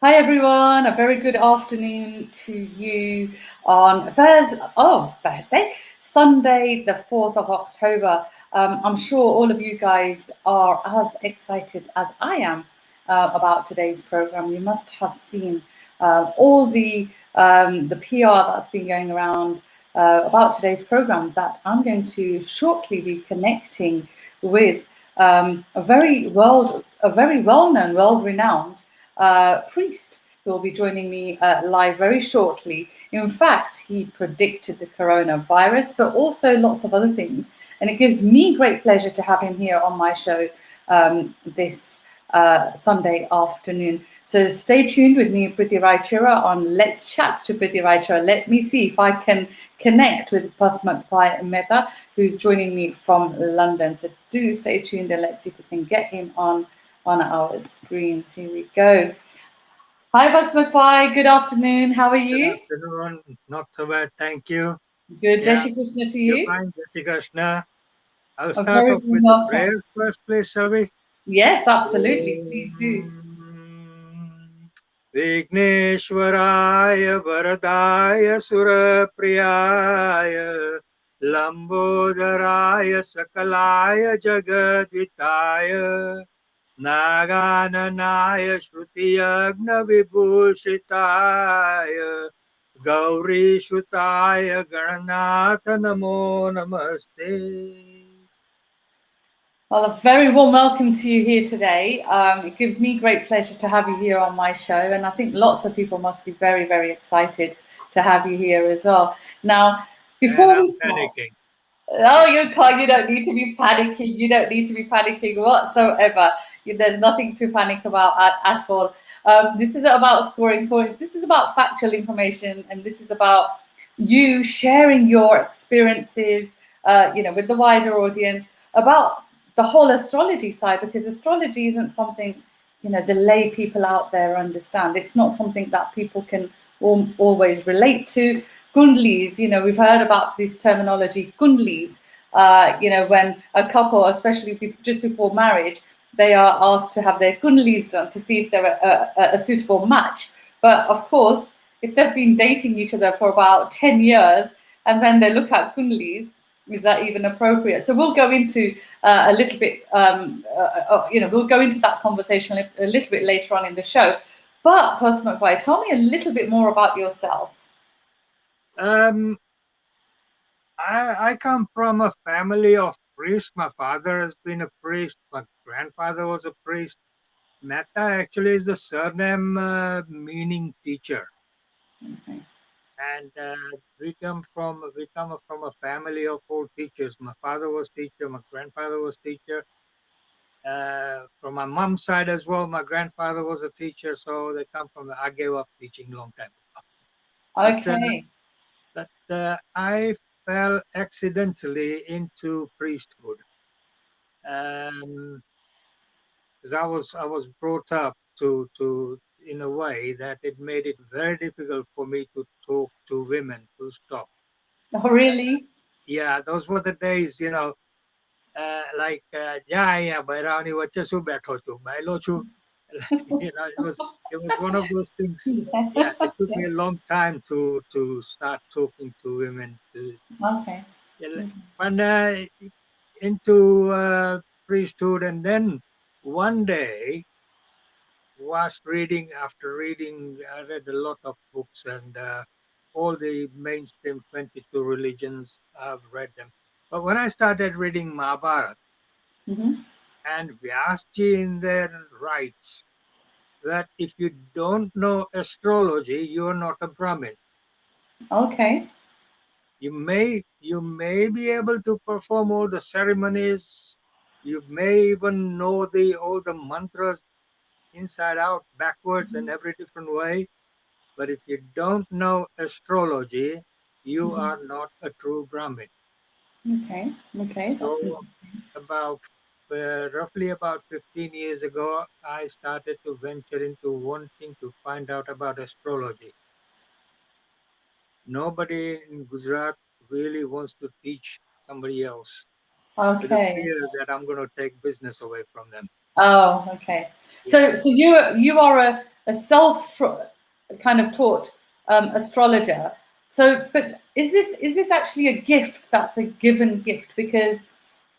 Hi everyone, a very good afternoon to you on Thursday, Sunday, the 4th of October. I'm sure all of you guys are as excited as I am about today's program. You must have seen all the PR that's been going around about today's program that I'm going to shortly be connecting with a very well-known, well-renowned priest who will be joining me live very shortly. In fact, he predicted the coronavirus, but also lots of other things. And it gives me great pleasure to have him here on my show this Sunday afternoon. So stay tuned with me, Priti Raichura, on Let's Chat to Priti Raichura. Let me see if I can connect with Pasmak Pai Mehta, who's joining me from London. So do stay tuned and let's see if we can get him on our screens. Here we go. Hi, Pasmak Pai. Good afternoon. How are you? Good afternoon. Not so bad, thank you. Good. Jai Yeah, Shri Krishna to you're you. fine, Jai Shri Krishna. I'll A start very off warm with the welcome. prayers first, please, shall we? Yes, absolutely. Please do. Vigneshwaraya Varadaya Surapriyaya Lambodharaya Sakalaya Jagadvitaya Nagananaya Shrutiyagna Vibhushitaya Gauri Shrutaya Garanatha Namo Namaste. Well, a very warm welcome to you here today. It gives me great pleasure to have you here on my show, and I think lots of people must be very, very excited to have you here as well. Now, And before I'm we start, panicking. oh, you can't. You don't need to be panicking. You don't need to be panicking whatsoever. There's nothing to panic about at all. This isn't about scoring points. This is about factual information, and this is about you sharing your experiences, with the wider audience about the whole astrology side, because astrology isn't something the lay people out there understand. It's not something that people can always relate to. Kundlis, we've heard about this terminology, kundlis. When a couple, especially just before marriage, they are asked to have their kundlis done to see if they're a suitable match. But of course, if they've been dating each other for about 10 years and then they look at kundlis, is that even appropriate? So we'll go into a little bit, we'll go into that conversation a little bit later on in the show. But, Pasmak Bhai, tell me a little bit more about yourself. I come from a family of priests. My father has been a priest. My grandfather was a priest. Mehta actually is the surname meaning teacher. Okay. And we come from a family of old teachers. My father was teacher. My grandfather was teacher. From my mom's side as well, my grandfather was a teacher. So they come from. I gave up teaching long time ago. Okay. But I fell accidentally into priesthood. Because I was brought up to in a way that it made it very difficult for me to talk to women. Full stop. Oh, really? Yeah, those were the days, yeah, bairani vache su baitho chu, bailo chu. It was one of those things. Yeah, it took me a long time to start talking to women. Okay. And into priesthood, and then one day was reading. After reading, I read a lot of books, and all the mainstream 22 religions, I've read them. But when I started reading Mahabharata, Mm-hmm. and Vyasji in there writes that if you don't know astrology, you're not a Brahmin. Okay. You may be able to perform all the ceremonies. You may even know all the mantras inside out, backwards, and every different way. But if you don't know astrology, you Mm-hmm. are not a true Brahmin. Okay. Okay. That's So about roughly about 15 years ago, I started to venture into wanting to find out about astrology. Nobody in Gujarat really wants to teach somebody else, with a okay. fear that I'm going to take business away from them. Oh, okay. Yeah. So you are a self kind of taught astrologer. So, but is this actually a gift that's a given gift? Because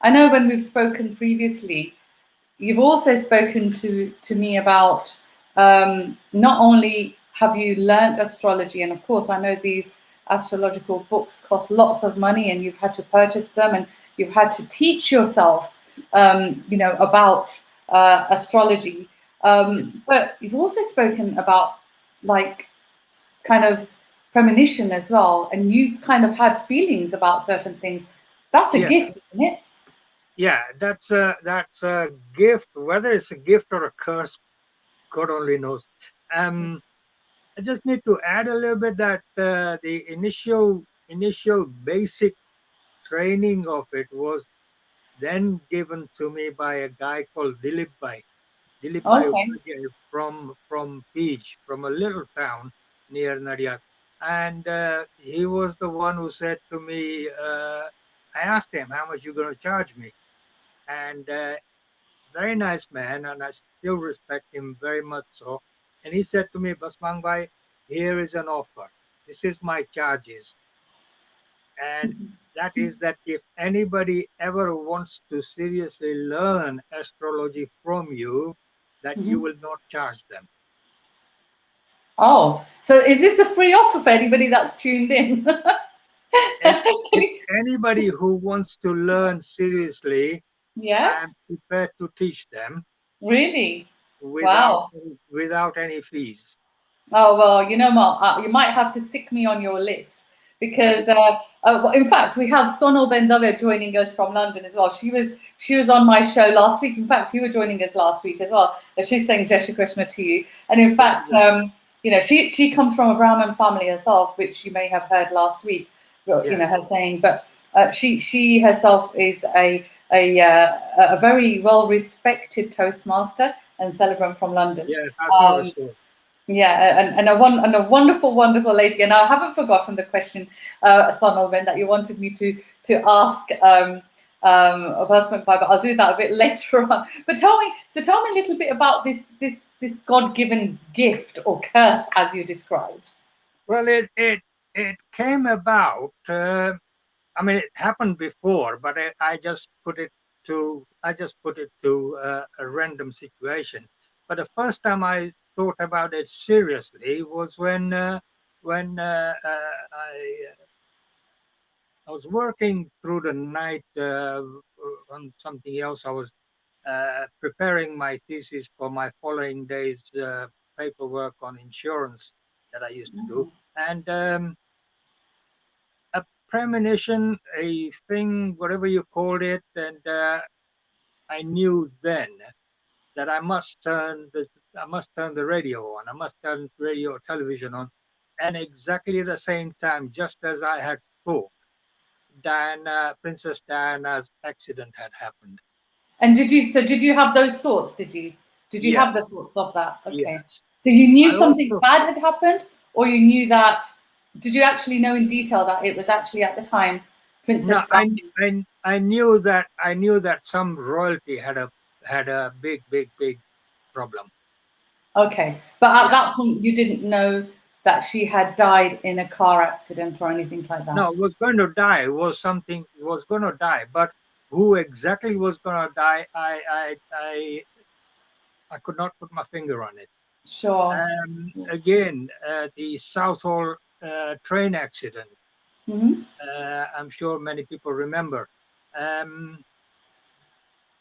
I know when we've spoken previously, you've also spoken to me about not only have you learnt astrology, and of course I know these astrological books cost lots of money, and you've had to purchase them, and you've had to teach yourself, about astrology. But you've also spoken about like kind of premonition as well, and you kind of had feelings about certain things. That's a Yeah, gift, isn't it? yeah, that's a gift. Whether it's a gift or a curse, God only knows. Um, I just need to add a little bit that the initial basic training of it was then given to me by a guy called Dilip Bhai Okay. Upadhyay from Beach, from a little town near Nadiad. And he was the one who said to me, I asked him, how much you going to charge me? And very nice man, and I still respect him very much so. And he said to me, Basmang Bhai, here is an offer. This is my charges. And that is that if anybody ever wants to seriously learn astrology from you, that you Mhm. will not charge them. Oh, so is this a free offer for anybody that's tuned in? It's anybody who wants to learn seriously. Yeah, I am prepared to teach them really? without Wow. without any fees. Oh, well, you know, Mark, you might have to stick me on your list because, well, in fact, we have Sonal Bendave joining us from London as well. She was on my show last week. In fact, you were joining us last week as well. She's saying Jai Shri Krishna to you. And in fact, she comes from a Brahmin family herself, which you may have heard last week. Well, Yes, her saying, but she herself is a very well respected Toastmaster and celebrant from London. yes, I saw the show. Yeah, and a wonderful, wonderful lady. And I haven't forgotten the question, Sonal, that you wanted me to ask Basmak Bhai, but I'll do that a bit later on. But tell me a little bit about this God-given gift or curse as you described. Well, it came about. I mean, it happened before, but I just put it to a random situation. But the first time I thought about it seriously was when I was working through the night on something else. I was preparing my thesis for my following day's paperwork on insurance that I used to do, and a premonition, a thing, whatever you called it, and I knew then that I must turn the radio on. I must turn radio or television on, and exactly the same time, just as I had thought, Princess Diana's accident had happened. And did you have those thoughts? Did you Yeah, have the thoughts of that? Okay. yes. So you knew I something also bad had happened, or you knew that, did you actually know in detail that it was actually at the time no, Princess Diana? I knew that some royalty had a big problem. Okay. But at Yeah. that point you didn't know that she had died in a car accident or anything like No, that. was going to die, was something, was going to die, but who exactly was going to die, I could not put my finger on it. Sure. Again, the Southall train accident, Mm-hmm. I'm sure many people remember. Um,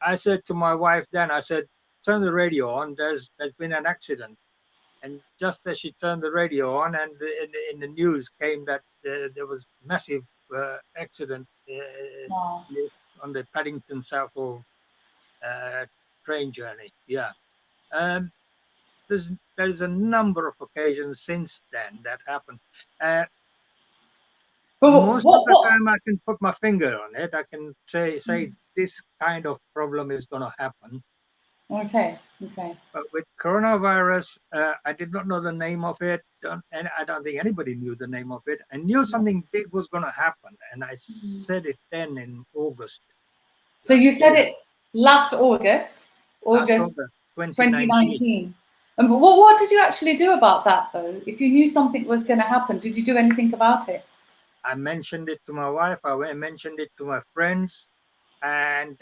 I said to my wife then, I said, turn the radio on, there's been an accident. And just as she turned the radio on, and in the news came that there was massive accident Wow. on the Paddington Southall uh, train journey. Yeah, um, there's a number of occasions since then that happened. Uh, But Most of the what time, I can put my finger on it. I can say this kind of problem is going to happen. okay. Okay. But with coronavirus, I did not know the name of it, and I don't think anybody knew the name of it. I knew something big was going to happen, and I said it then in August So you last said year, it last August, last August August 2019. 2019. And what did you actually do about that, though? If you knew something was going to happen, did you do anything about it? I mentioned it to my wife. Mentioned it to my friends, and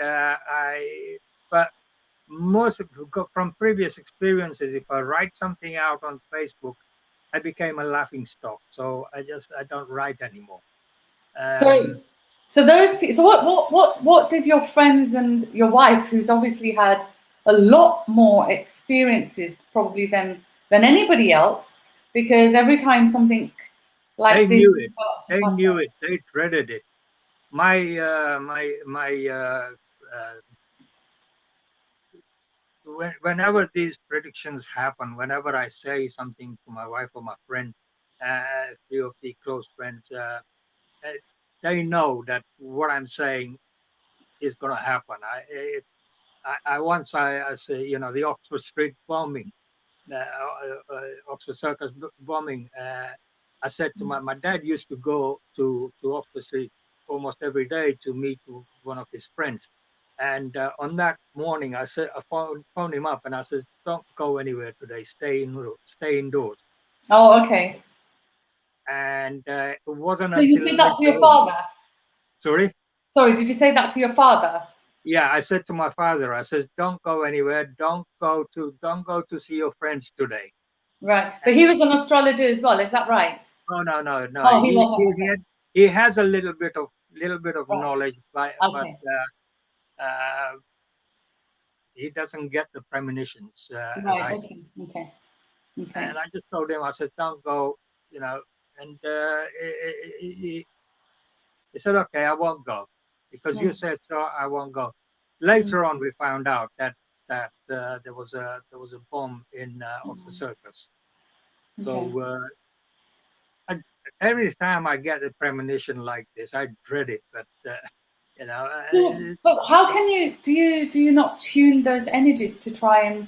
but from previous experiences, if I write something out on Facebook, I became a laughing stock. So I don't write anymore. So, so those people. So what did your friends and your wife, who's obviously had a lot more experiences probably than anybody else, because every time something They like this knew it. got to They knew happen. it. They dreaded it. My whenever these predictions happen, whenever I say something to my wife or my friend, few of the close friends, uh, they know that what I'm saying is going to happen. I once I say, the Oxford Street bombing, Oxford Circus bombing. I said to my dad used to go to Oxford Street almost every day to meet one of his friends. And on that morning, I phoned him up and I said, "Don't go anywhere today. Stay indoors." Oh, okay. And it wasn't So you until said that to later your on. father? Sorry. Sorry, did you say that to your father? Yeah, I said to my father, I said, "Don't go anywhere. Don't go to see your friends today." Right. But he was an astrologer as well, is that right? No, no, no, no. Oh, he wasn't. Okay. He has a little bit of Right. knowledge, but Okay. he doesn't get the premonitions as Right. I do. Okay. Okay. Okay. And I just told him, I said, "Don't go," you know. And he said, "Okay, I won't go because you Mm, said so. I won't go." mm, Later on, we found out that there was a bomb in Oxford mm. Circus. Okay. So I, every time I get a premonition like this, I dread it. But you know, So, but how can you do you not tune those energies to try and,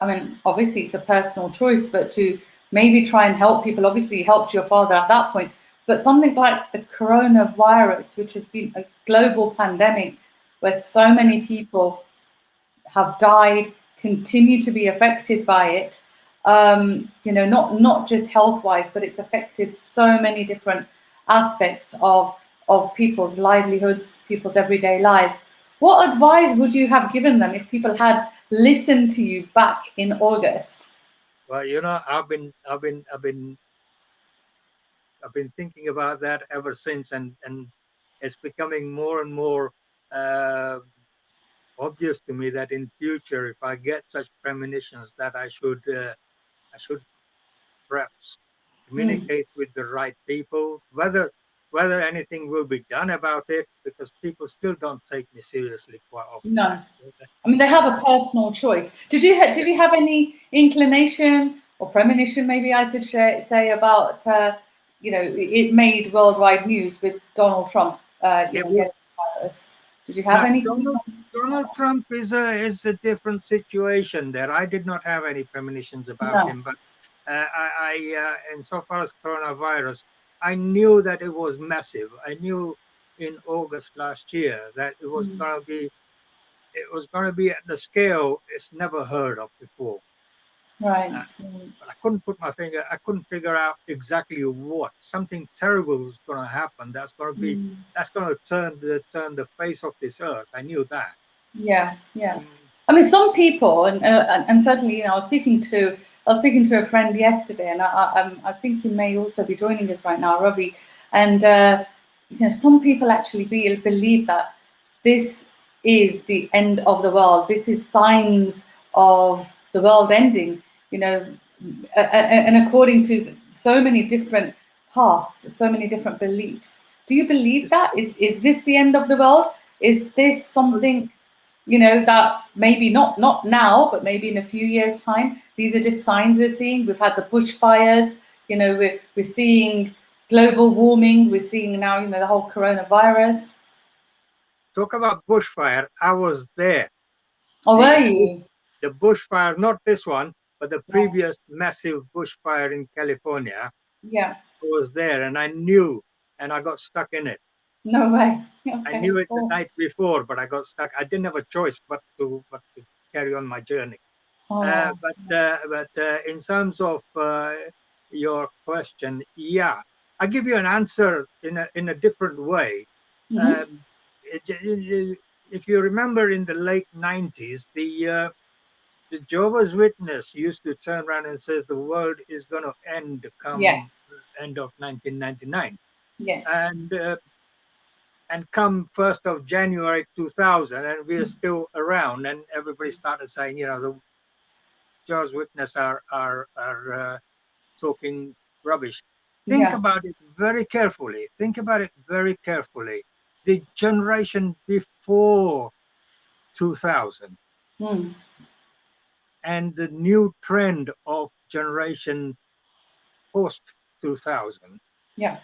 I mean, obviously it's a personal choice, but to maybe try and help people. Obviously, you helped your father at that point, but something like the coronavirus, which has been a global pandemic where so many people have died, continue to be affected by it. Not just health wise, but it's affected so many different aspects of people's livelihoods, people's everyday lives. What advice would you have given them if people had listened to you back in August? well, I've been thinking about that ever since, and it's becoming more and more uh, obvious to me that in future, if I get such premonitions, that I should perhaps Mm, communicate with the right people, whether anything will be done about it, because people still don't take me seriously quite often. no. I mean, they have a personal choice. Did you have any inclination or premonition, maybe I should say, about it made worldwide news with Donald Trump, It getting would the virus. Did you have now anything? Donald Trump is a different situation there. I did not have any premonitions about No. him, but insofar as coronavirus, I knew that it was massive. I knew in August last year that Mm, it was going to be at the scale it's never heard of before. right. Uh, but I couldn't put my finger. I couldn't figure out exactly what. Something terrible was going to happen. Mm, That's going to turn the face of this earth. I knew that. yeah. Yeah. Mm, I mean, some people, and certainly, I was speaking to a friend yesterday, and I think he may also be joining us right now, Ravi. And some people actually believe that this is the end of the world. This is signs of the world ending. You know, and according to so many different paths, so many different beliefs. Do you believe that? Is this the end of the world? Is this something, that maybe not now, but maybe in a few years' time? These are just signs we're seeing. We've had the bushfires. We're seeing global warming. We're seeing now, the whole coronavirus. Talk about bushfire. I was there. Oh, were The bush, you? the bushfire, not this one, but the Right. previous massive bushfire in California. Yeah. I was there, and I knew, and I got stuck in it. No way. I Okay. knew it the Oh, night before, but I got stuck. I didn't have a choice but to carry on my journey. Oh, But in terms of your question, yeah, I'll give you an answer in a different way. hmm. Um, if you remember, in the late 90s, the Jehovah's Witness used to turn around and says the world is going to end come Yes. end of 1999, Yeah. and come 1st of January 2000, and we're still around, and everybody started saying, the Jehovah's Witness are talking rubbish. Think Yeah. about it very carefully. Think about it very carefully. The generation before 2000 Mm. and the new trend of generation post 2000, Yeah.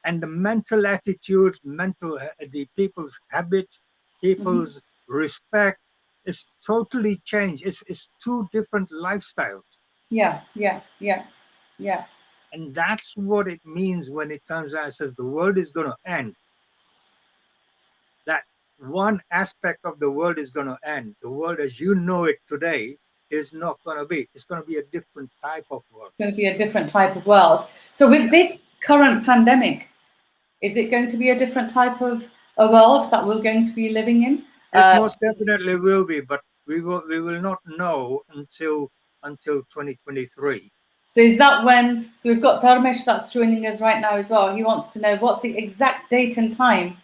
and the mental attitudes, the people's habits, Hmm. people's respect is totally changed. It's two different lifestyles. Yeah. Yeah. Yeah. Yeah. And that's what it means when it comes out and says the world is going to end. That one aspect of the world is going to end. The world as you know it today is not going to be. It's going to be a different type of world. Going to be a different type of world. So with Yeah. this current pandemic, is it going to be a different type of a world that we're going to be living in? It most definitely will be, but we will not know until 2023. So is that when? So we've got Dharmesh that's joining us right now as well. He wants to know what's the exact date and time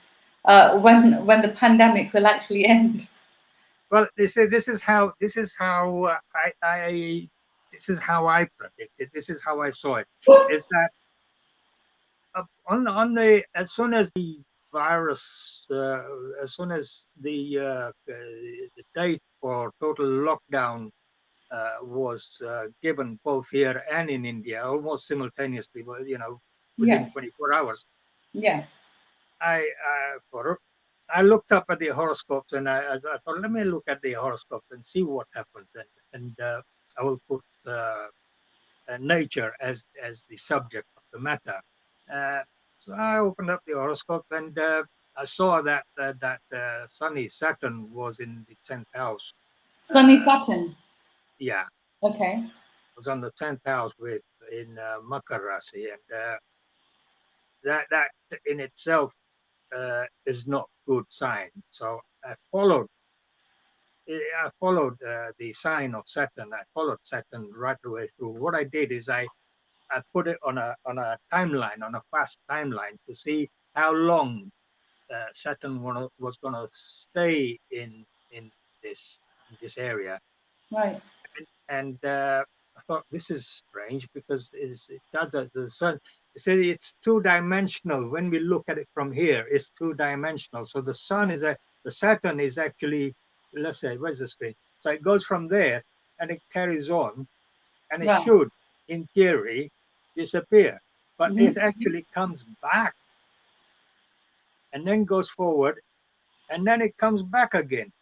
when the pandemic will actually end. Well, they say this is how I predict it. This is how I saw it. Is that on the as soon as the virus, as soon as the date for total lockdown was given both here and in India almost simultaneously, within Yeah, 24 hours. yeah. I looked up at the horoscopes, and I thought, let me look at the horoscopes and see what happens, and I will put nature as the subject of the matter. Uh, so I opened up the horoscope, and I saw that sunny Saturn was in the 10th house. Sunny Uh, Saturn. yeah, Okay. was on the 10th house with in Makar Rasi, and that in itself is not good sign. So I followed the sign of Saturn. I followed Saturn right the way through. What I did is I put it on a timeline, on a fast timeline, to see how long Saturn was going to stay in this area. Right. And I thought, this is strange, because it does the sun. You see, it's two-dimensional. When we look at it from here, it's two-dimensional. So the Saturn is actually, let's say, where's the screen? So it goes from there and it carries on, and it Right. should, in theory, disappear. But it Hmm. actually comes back and then goes forward, and then it comes back again,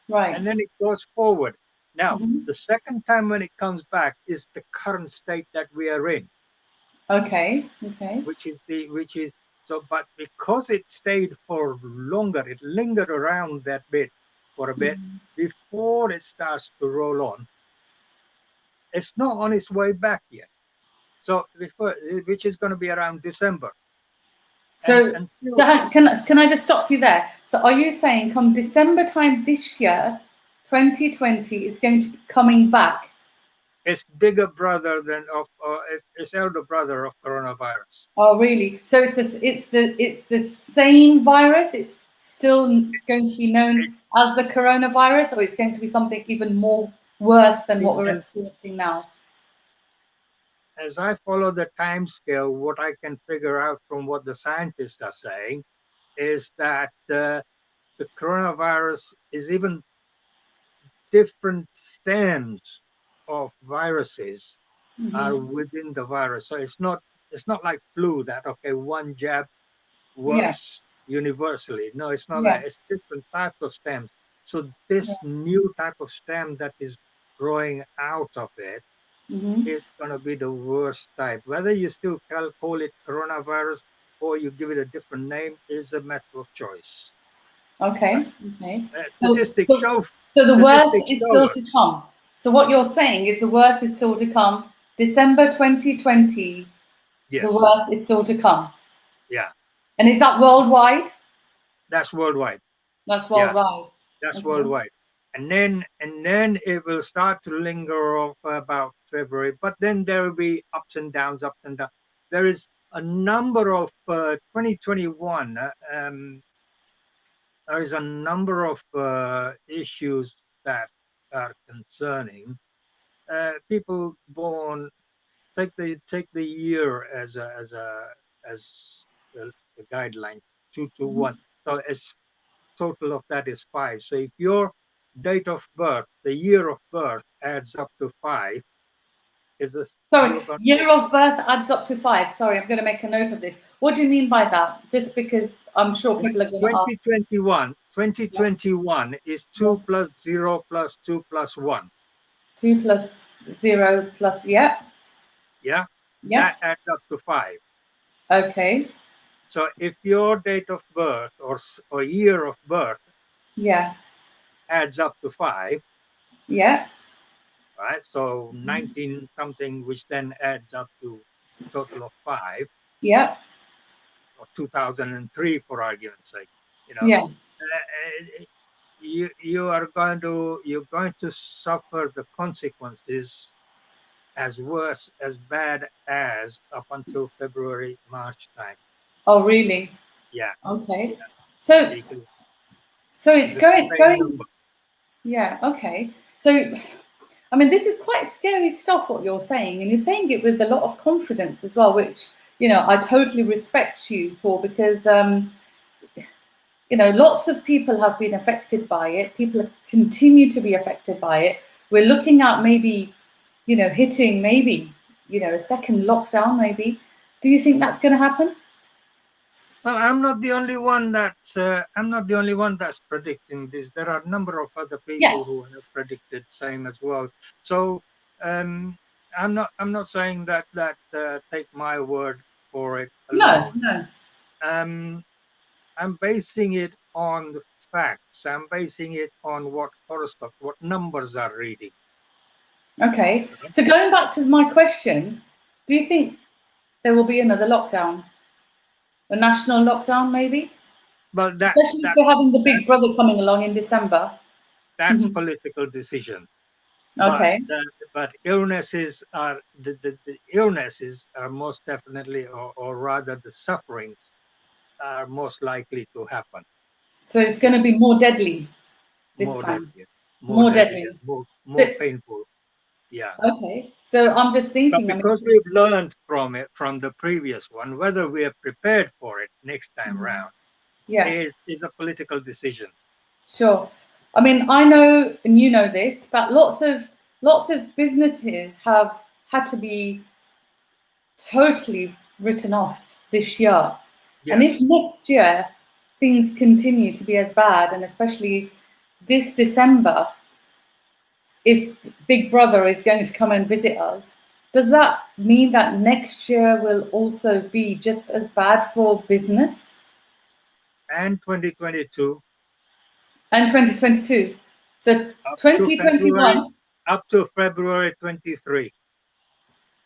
Right. and then it goes forward. Now, Hmm. the second time when it comes back is the current state that we are in, Okay. Okay. which is so. But because it stayed for longer, it lingered around that bit for a bit before it starts to roll on. It's not on its way back yet. So before, which is going to be around December, and So, until can I just stop you there? So, are you saying come December time this year, 2020 is going to be coming back? it's bigger brother it's elder brother of coronavirus. Oh, really? So it's the same virus. It's still going to be known as the coronavirus, or it's going to be something even more worse than what we're As experiencing now. as I follow the time scale, what I can figure out from what the scientists are saying is that the coronavirus is even different stems of viruses are Hmm. within the virus. So it's not like flu, that okay, one jab Yeah, works universally. No, it's not yeah, that. It's different types of stems. So yeah. this new type of stem that is growing out of it Hmm. is going to be the worst type. Whether you still call it coronavirus or you give it a different name is a matter of choice. But Okay, okay. So, statistics so, show so the worst statistics is show still us to come. So what you're saying is the worst is still to come. December 2020, the Yes. worst is still to come. Yeah. And is that worldwide? That's worldwide. That's Yeah. worldwide. That's Okay. worldwide. And then it will start to linger off about February, but then there will be ups and downs, ups and downs. There is a number of 2021. There is a number of issues that are concerning people born. Take the year as a guideline. 2 to 1. So as total of that is 5. So if your date of birth, the year of birth, adds up to 5, is this Sorry, you're going year of birth adds up to 5. Sorry, I'm going to make a note of this. What do you mean by that? Just because I'm sure people are going to ask. 2021 is 2 plus 0 plus 2 plus 1. 2 plus 0 plus, yeah. Yeah, Yeah. that adds up to 5. Okay. So if your date of birth or year of birth Yeah. adds up to 5, Yeah. right? So 19 something, which then adds up to a total of 5, Yeah. or 2003, for argument's sake, Yeah. you're going to suffer the consequences as worse, as bad as up until February, March time. Oh, really? Yeah, Okay. So, because so it's a same going. number. Yeah. Okay. So, I mean, this is quite scary stuff, what you're saying, and you're saying it with a lot of confidence as well, which, I totally respect you for, because, lots of people have been affected by it. People continue to be affected by it. We're looking at maybe, hitting maybe, a second lockdown, maybe. Do you think that's going to happen? Well, I'm not the only one that's predicting this. There are a number of other Yeah. people who have predicted same as well. So I'm not saying that take my word for it No, alone. no. I'm basing it on the facts. I'm basing it on what horoscope, what numbers are reading. Okay. So going back to my question, do you think there will be another lockdown? A national lockdown, maybe? But Especially if we're having the Big Brother coming along in December. that's political decision. But Okay. illnesses are the illnesses are most definitely, or rather the sufferings are most likely to happen. So it's going to be more deadly this More time. deadly, more More deadly, deadly. So, more painful. Yeah. okay. So I'm just But thinking, I because mean, we've learned from it, from the previous one, whether we are prepared for it next time round yeah, is a political decision. sure. I mean, I know, and you know this, that lots of businesses have had to be totally written off this year. And if Yes. next year things continue to be as bad, and especially this December, if Big Brother is going to come and visit us, does that mean that next year will also be just as bad for business? And 2022 And 2022. So up to February 2021. up to February 23.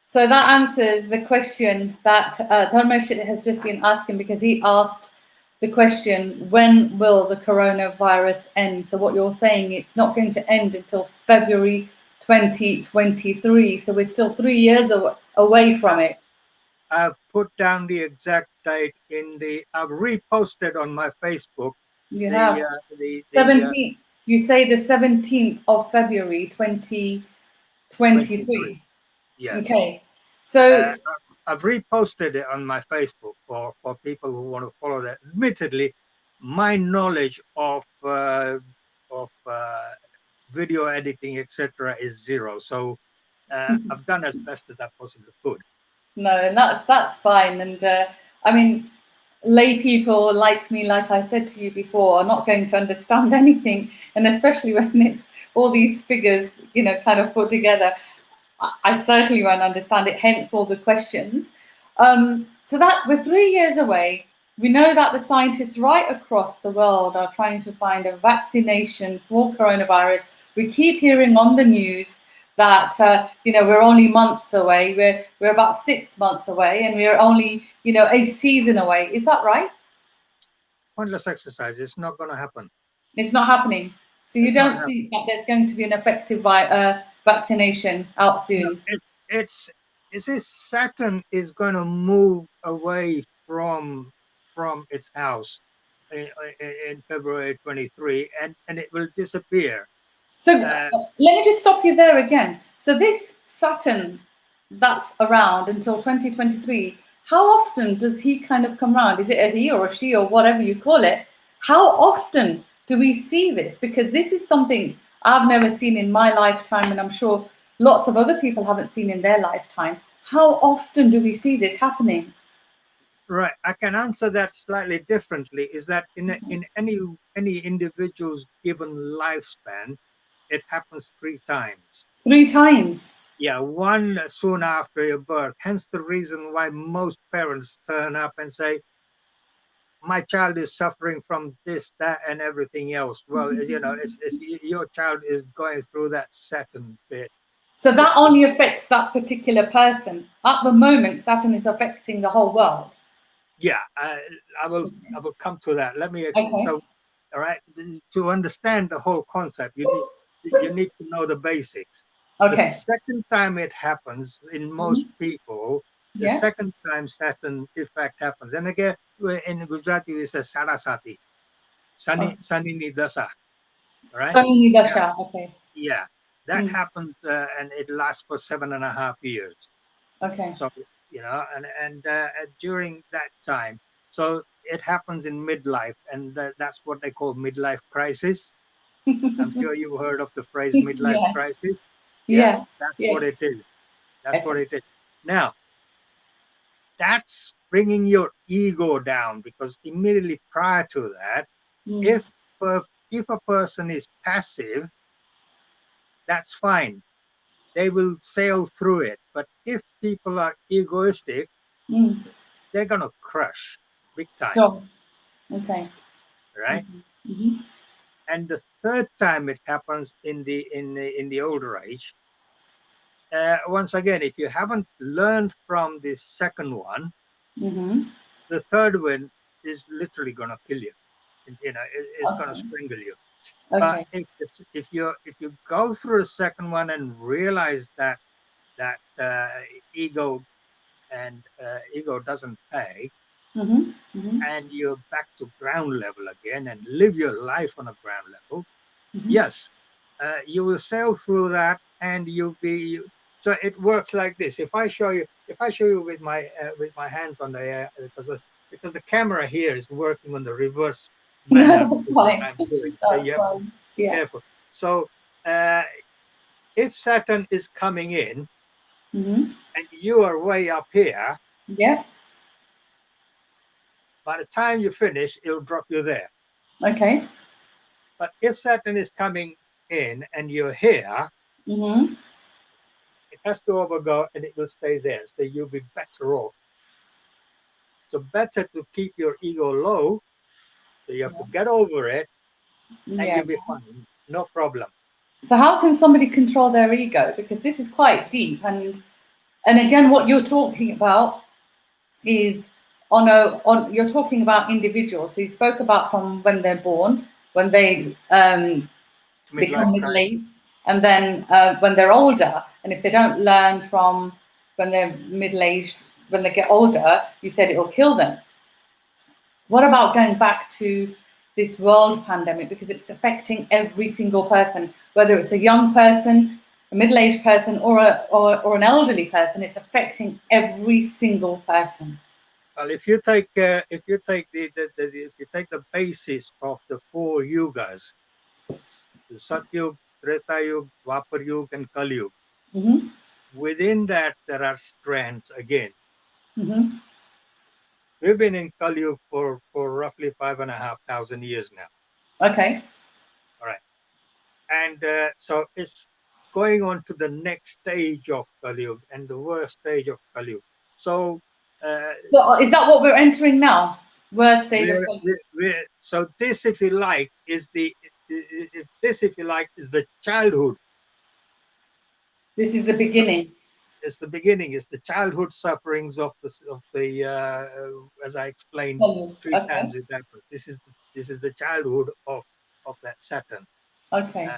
So that answers the question that Dharmesh has just been asking, because he asked the question, when will the coronavirus end? So what you're saying, it's not going to end until February 2023. So we're still 3 years away from it. I've put down the exact date I've reposted on my Facebook You the have uh, the the 17th. You say the 17th of February 23. 2023. Yes. Okay. Uh, So, I've reposted it on my Facebook for people who want to follow that. Admittedly, my knowledge of video editing, etc., is zero. So I've done as best as I possibly could. no, and that's fine. And I mean, lay people like me, like I said to you before, are not going to understand anything, and especially when it's all these figures, kind of put together. I certainly won't understand it. Hence all the questions. So that we're 3 years away. We know that the scientists right across the world are trying to find a vaccination for coronavirus. We keep hearing on the news that we're only months away. We're about 6 months away, and we're only a season away. Is that right? Pointless exercise. It's not going to happen. It's not happening. So you It's not don't happening. think that there's going to be an effective vaccination out No, soon? it's it says Saturn is going to move away from its house in February 23, and it will disappear. So Uh, let me just stop you there again. So this Saturn that's around until 2023, how often does he kind of come around? Is it a he or a she or whatever you call it? How often do we see this? Because this is something I've never seen in my lifetime, and I'm sure lots of other people haven't seen in their lifetime. How often do we see this happening? right. I can answer that slightly differently. Is that in any individual's given lifespan, it happens 3 times. 3 times. Yeah, one soon after your birth. Hence the reason why most parents turn up and say, my child is suffering from this, that, and everything else. Well, it's your child is going through that Saturn bit. So that It's only affects that particular person. At the moment, Saturn is affecting the whole world. yeah. I will come to that. Let me Okay. so, all right. To understand the whole concept, you need to know the basics. The Okay. second time it happens in most Mhm. people, the Yeah. second time Saturn effect happens, and again in Gujarati we say Sarasati, Oh, Sani Nidasa. All right. Sunny Yeah, Dasha. Okay. yeah, that Mm. happens, and it lasts for 7.5 years. Okay. So during that time, so it happens in midlife, and that's what they call midlife crisis. I'm sure you've heard of the phrase midlife Yeah. crisis. Yeah, Yeah. that's Yeah. what it is. That's what Okay. it is. Now, that's bringing your ego down, because immediately prior to that, Mm. if if a person is passive, that's fine. They will sail through it. But if people are egoistic, Mm. they're gonna crush big time, Sure. Okay. right? Mm-hmm. And the third time it happens in the older age. Once again, if you haven't learned from the second one, Mm-hmm. the third one is literally gonna kill you. It's gonna Okay. strangle you. But Okay. if you go through the second one and realize that ego ego doesn't pay, Mm-hmm. Mm-hmm. and you're back to ground level again and live your life on a ground level, Mm-hmm. yes, you will sail through that, and so it works like this. If I show you with my hands on the air, because the camera here is working on the reverse manner No, that's with what fine. I'm doing, so you That's have to fine. be Yeah. careful. So uh, if Saturn is coming in Mm-hmm. and you are way up here, Yeah. by the time you finish, it'll drop you there. Okay. But if Saturn is coming in and you're here, Mm-hmm. it has to overgo and it will stay there. So you'll be better off. So better to keep your ego low. So you have to get over it, and Yeah. you'll be fine. No problem. So how can somebody control their ego? Because this is quite deep, and again, what you're talking about is on you're talking about individuals. So you spoke about from when they're born, when they Midlife become middle crisis. aged, and then when they're older, and if they don't learn from when they're middle aged, when they get older, you said it will kill them. What about going back to this world pandemic? Because it's affecting every single person, whether it's a young person, a middle aged person, or an elderly person, it's affecting every single person. Well, if you take the basis of the four yugas, Satyug, Treta Yuga, Dwapar Yuga, and Kali Yuga, Mm-hmm. within that there are strands again. Mm-hmm. We've been in Kali Yuga for roughly 5,500 years now. Okay. All right. And so it's going on to the next stage of Kali Yuga, and the worst stage of Kali Yuga. So uh, So is that what we're entering now? Worst stage of bullying. So this, if you like, is the childhood. This is the beginning. It's the beginning. It's the childhood sufferings of the as I explained three times Okay. in that book. This is the childhood of that Saturn. Okay.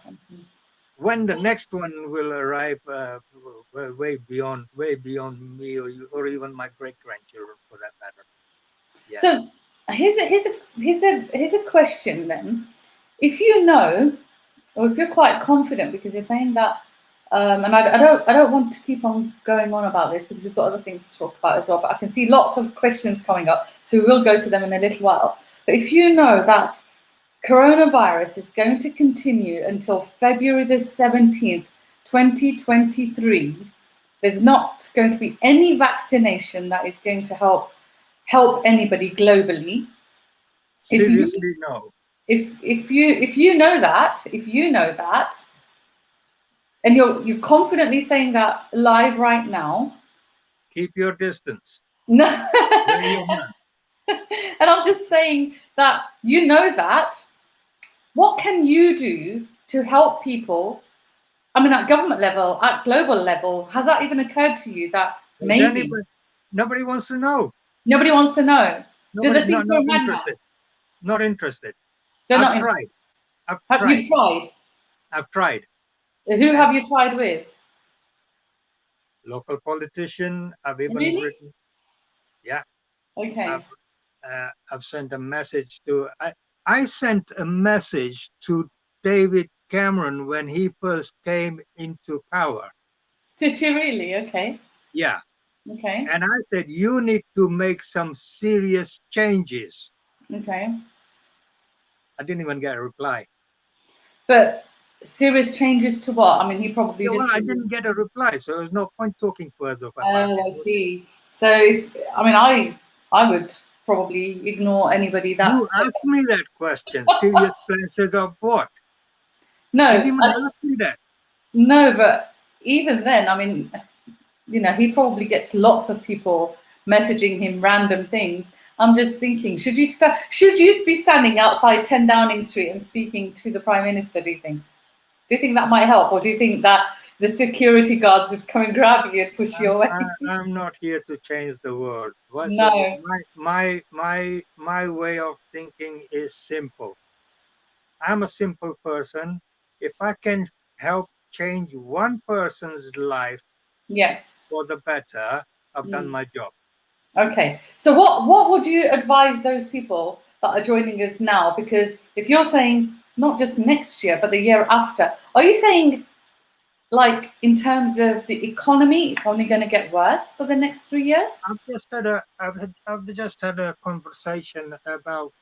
When the next one will arrive, way beyond me or you, or even my great grandchildren, for that matter. Yeah. So here's a question then. If you know, or if you're quite confident, because you're saying that, and I don't want to keep on going on about this because we've got other things to talk about as well. But I can see lots of questions coming up, so we will go to them in a little while. But if you know that coronavirus is going to continue until February the 17th, 2023, there's not going to be any vaccination that is going to help anybody globally. Seriously, no. If you know that, and you're confidently saying that live right now, keep your distance. no, Wear your mask. and I'm just saying that you know that. What can you do to help people? I mean, at government level, at global level, has that even occurred to you that maybe nobody wants to know? Nobody wants to know. Do they think not you're interested. Not interested. They're I've not tried. You've tried. I've tried. Who have you tried with? Local politician. I've even Really? written. Yeah. Okay. I've sent a message to. I sent a message to David Cameron when he first came into power. Did you really? Okay. Yeah. Okay. And I said, you need to make some serious changes. Okay. I didn't even get a reply. But serious changes to what? I mean, he probably Yeah, just. well, I didn't get a reply, so there's no point talking further about Oh, it. I see. So, I mean, I would probably ignore anybody that. You asked me that question. Serious changes of what? No, You didn't even ask me that. no, but even then, I mean, he probably gets lots of people messaging him random things. I'm just thinking, should you be standing outside 10 Downing Street and speaking to the Prime Minister, do you think? Do you think that might help? Or do you think that the security guards would come and grab you and push you away? I'm not here to change the world. No. My way of thinking is simple. I'm a simple person. If I can help change one person's life for the better, I've done my job. Okay. So what would you advise those people that are joining us now? Because if you're saying not just next year, but the year after, are you saying, like, in terms of the economy, it's only going to get worse for the next 3 years? I've just had a conversation about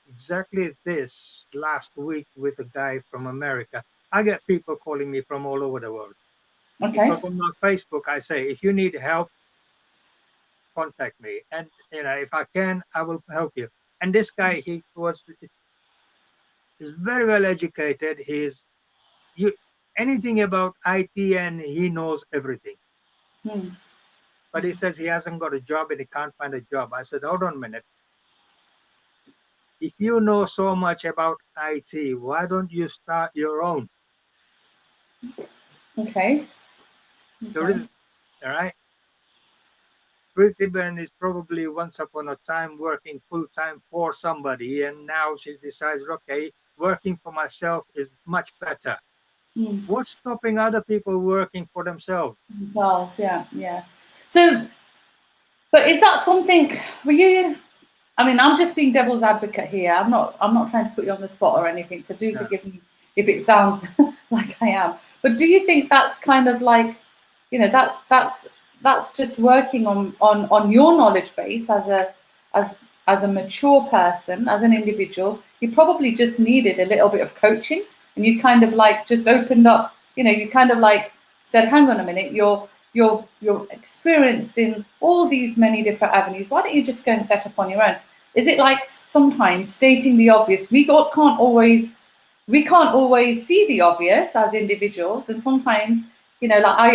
exactly this last week with a guy from America. I get people calling me from all over the world. Okay. Because on my Facebook, I say, if you need help, contact me. And if I can, I will help you. And this guy, he's very well educated. Anything about IT, and he knows everything. But he says he hasn't got a job and he can't find a job. I said, hold on a minute. If you know so much about IT, why don't you start your own? Okay. There is, all right. Priti Ben is probably once upon a time working full time for somebody, and now she decides, okay, working for myself is much better. What's stopping other people working for themselves? Yeah. So, but is that something? I mean, I'm just being devil's advocate here. I'm not trying to put you on the spot or anything. So do forgive me if it sounds like I am. But do you think that's kind of like, that's just working on your knowledge base as a mature person, as an individual? You probably just needed a little bit of coaching, and you kind of like just opened up. You kind of like said, "Hang on a minute, you're experienced in all these many different avenues. Why don't you just go and set up on your own?" Is it like sometimes stating the obvious? We can't always see the obvious as individuals, and sometimes, like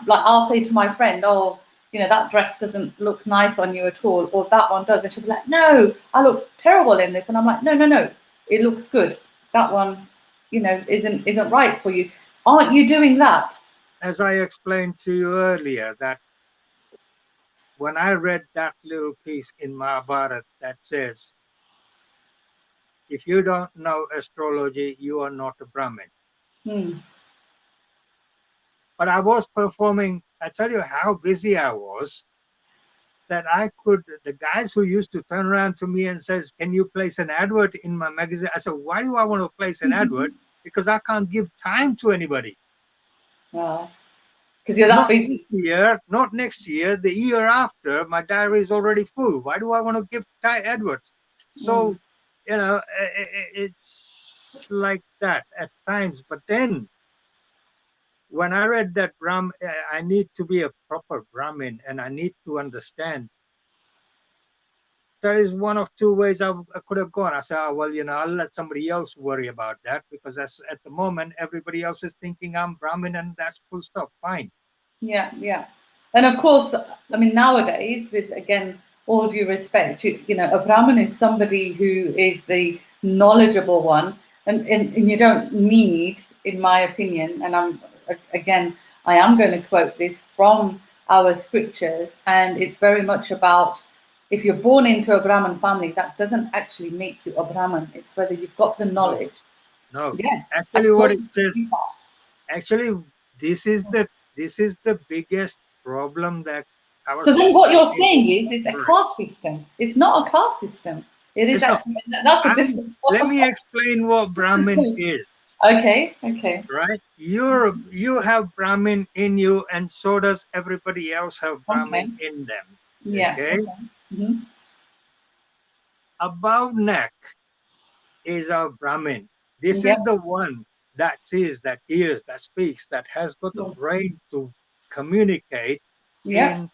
I'll say to my friend, "Oh, you know, that dress doesn't look nice on you at all, or that one does. And she'll be like, no, I look terrible in this. And I'm like, no, it looks good. That one, you know, isn't right for you. Aren't you doing that? As I explained to you earlier, that when I read that little piece in Mahabharata that says, if you don't know astrology, you are not a Brahmin. But I was performing, I tell you how busy I was, that the guys who used to turn around to me and says, can you place an advert in my magazine? I said, why do I want to place an advert? Because I can't give time to anybody. Wow. Because you're that busy. Not next year, the year after, my diary is already full. Why do I want to give adverts? So, you know, it's like that at times. But then, when I read that I need to be a proper Brahmin and I need to understand. There is one of two ways I could have gone. I said, oh, well, you know, I'll let somebody else worry about that, because that's, at the moment, everybody else is thinking I'm Brahmin and that's full stop. Fine. Yeah. And of course, I mean, nowadays, with, again, all due respect, you know, a Brahmin is somebody who is the knowledgeable one, and you don't need, in my opinion, and I am going to quote this from our scriptures, and it's very much about, if you're born into a Brahmin family, that doesn't actually make you a Brahmin. It's whether you've got the knowledge. No. Yes. Actually, what it says, actually, this is the biggest problem that our So then what you're saying society is it's a caste system. It's not a caste system. It is actually, that's a different. Let me explain what Brahmin is. Okay. Right? You have Brahmin in you, and so does everybody else have Brahmin in them. Yeah. Okay? Mm-hmm. Above neck is our Brahmin. This is the one that sees, that hears, that speaks, that has got the brain to communicate in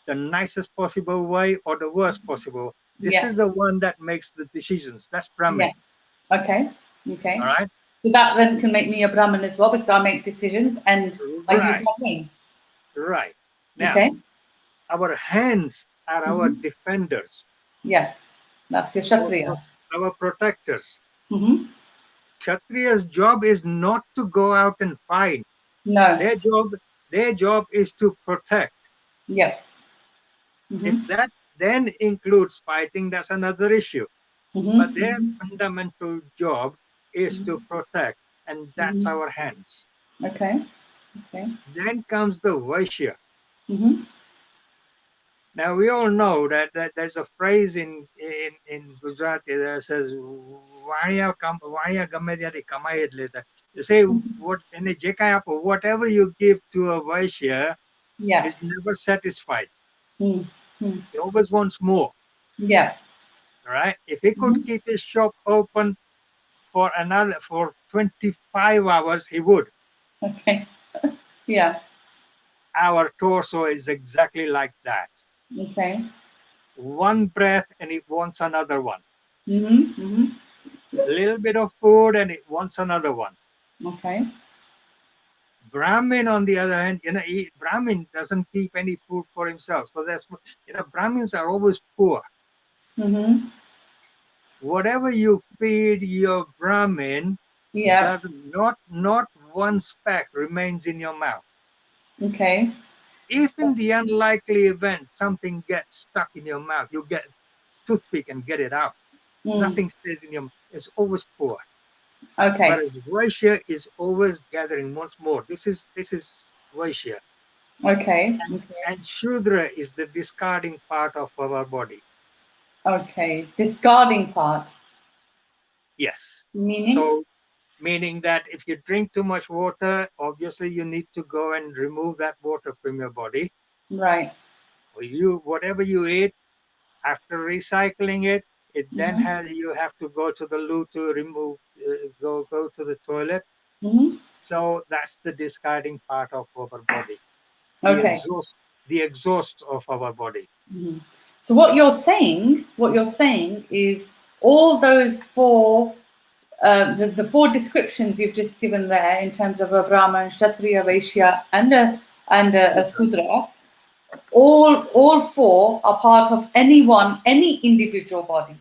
the nicest possible way or the worst possible. This is the one that makes the decisions. That's Brahmin. Okay. All right. So that then can make me a Brahmin as well, because I make decisions and I use my brain. Right. Now, our hands are our defenders. Yeah. That's your Kshatriya. Our protectors. Mm-hmm. Kshatriya's job is not to go out and fight. No. Their job is to protect. Yeah. If that then includes fighting, that's another issue. But their fundamental job is to protect, and that's our hands. Okay. Then comes the Vaishya. Now we all know that there's a phrase in Gujarati that says, "Vanya gamme ત્યારે કમાઈ એટલે." You say whatever you give to a Vaishya is never satisfied. He always wants more. Yeah. All right. If he could keep his shop open for 25 hours, he would. Okay. Yeah. Our torso is exactly like that. Okay. One breath and it wants another one. A little bit of food and it wants another one. Okay. Brahmin, on the other hand, Brahmin doesn't keep any food for himself. So that's, Brahmins are always poor. Whatever you feed your Brahmin, not one speck remains in your mouth. Okay. If in the unlikely event something gets stuck in your mouth, you get toothpick and get it out. Nothing stays in your mouth. It's always poor. Okay. Whereas Vaishya is always gathering once more. This is Vaishya. Okay. And Shudra is the discarding part of our body. Okay. Discarding part. Yes. Meaning? So, meaning that if you drink too much water, obviously you need to go and remove that water from your body. Right. Or whatever you eat, after recycling it, then you have to go to the loo to remove, go to the toilet. So that's the discarding part of our body. Okay. The exhaust of our body. So what you're saying is all those four, the four descriptions you've just given there in terms of a Brahman, Kshatriya, Vaishya, and a Sudra. all four are part of any individual body,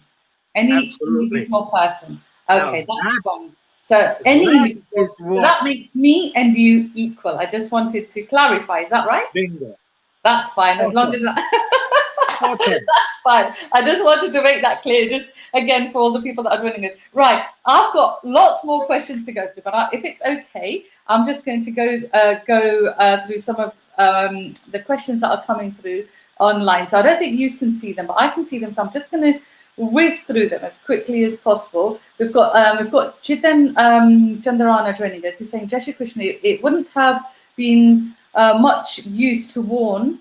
any Absolutely. individual person. Now Okay, that's fine. So any that is individual, so what that makes me and you equal. I just wanted to clarify. Is that right? bingo. That's fine, as Spot long on. as that. Spot on. That's fine. I just wanted to make that clear, just again for all the people that are joining us. Right, I've got lots more questions to go through, but if it's okay, I'm just going to go through some of the questions that are coming through online. So I don't think you can see them, but I can see them. So I'm just going to whiz through them as quickly as possible. We've got Chitan Chandarana joining us. He's saying, Jai Shri Krishna, it wouldn't have been much use to warn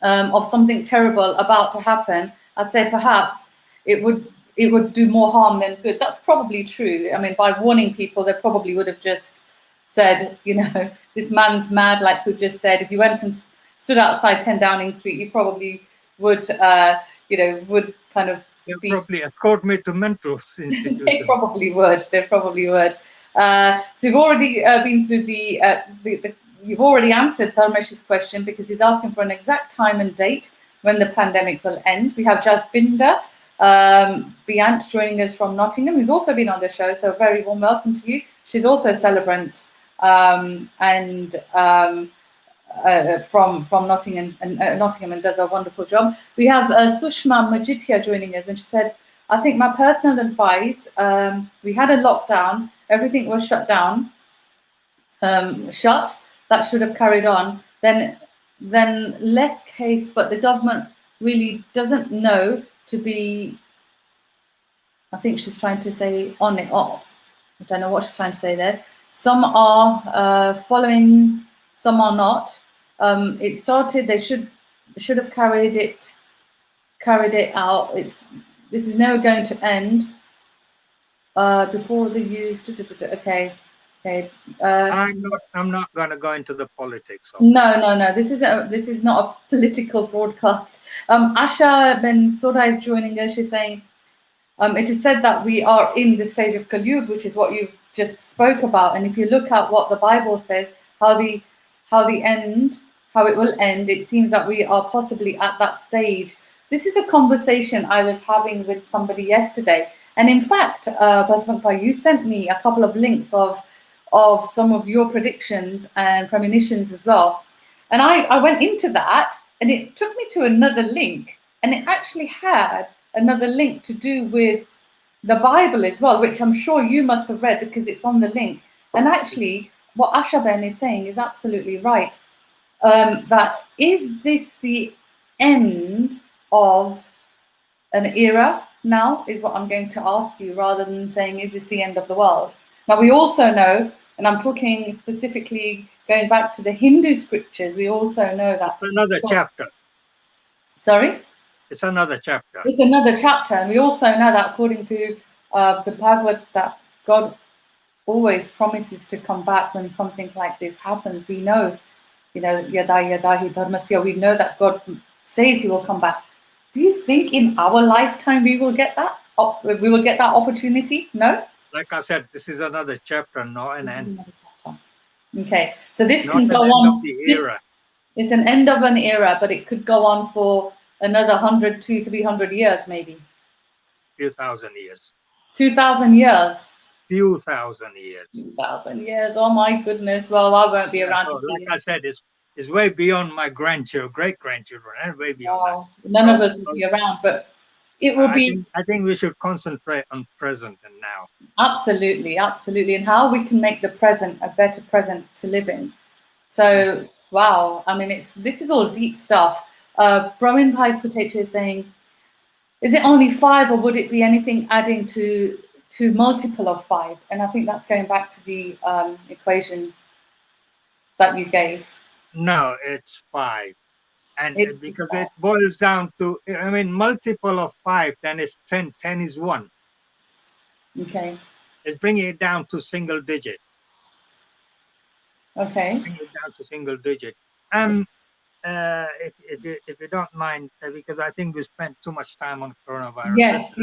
of something terrible about to happen. I'd say perhaps it would do more harm than good. That's probably true. I mean, by warning people, they probably would have just said, this man's mad, like we've just said. If you went and stood outside 10 Downing Street, you probably would kind of They'll be. probably escort me to mental They institution. probably would. They probably would. So we've already been through the. You've already answered Dharmesh's question because he's asking for an exact time and date when the pandemic will end. We have Jasbinder Biant joining us from Nottingham, who's also been on the show. So a very warm welcome to you. She's also a celebrant from Nottingham and does a wonderful job. We have Sushma Majitia joining us, and she said, I think my personal advice, we had a lockdown, everything was shut down, that should have carried on, then less case, but the government really doesn't know to be, I think she's trying to say on it, I don't know what she's trying to say there. Some are following, some are not. It started, they should have carried it out. This is never going to end before the use. Okay. I'm not going to go into the politics of No. This is not a political broadcast. Asha Ben Soda is joining us. She's saying, it is said that we are in the stage of Kal-Yug, which is what you've just spoke about. And if you look at what the Bible says, how it will end, it seems that we are possibly at that stage. This is a conversation I was having with somebody yesterday. And in fact, Pasmankpa, you sent me a couple of links of some of your predictions and premonitions as well. And I went into that, and it took me to another link. And it actually had another link to do with the Bible as well, which I'm sure you must have read because it's on the link. And actually, what Asha Ben is saying is absolutely right. That is this the end of an era now, is what I'm going to ask you, rather than saying, is this the end of the world? Now, we also know, and I'm talking specifically going back to the Hindu scriptures, we also know that. another chapter. Sorry? It's another chapter. It's another chapter. And we also know that according to the Bhagavad, that God always promises to come back when something like this happens. We know, yada yadahi dharmasya, we know that God says he will come back. Do you think in our lifetime we will get that? We will get that opportunity? No? Like I said, this is another chapter, not an end. Okay, so this Not can an go end on. of the era. It's an end of an era, but it could go on for another 100 to 300 years, maybe. Few thousand years. 2,000 years. Few thousand years. 2,000 years. Oh my goodness. Well, I won't be around to see like it. I said, it's way beyond my grandchildren, great grandchildren, and way beyond that. None of us will be around, but it will be. I think we should concentrate on present and now. Absolutely, and how we can make the present a better present to live in. So, wow. I mean, this is all deep stuff. Brahmin Bhai Potato is saying, is it only 5, or would it be anything adding to multiple of 5? And I think that's going back to the equation that you gave. No, it's 5. And because 5. it boils down to, I mean, multiple of 5, then it's 10. 10 is 1. Okay. It's bringing it down to single digit. Okay. Bring it down to single digit. If you don't mind, because I think we spent too much time on coronavirus. Yes.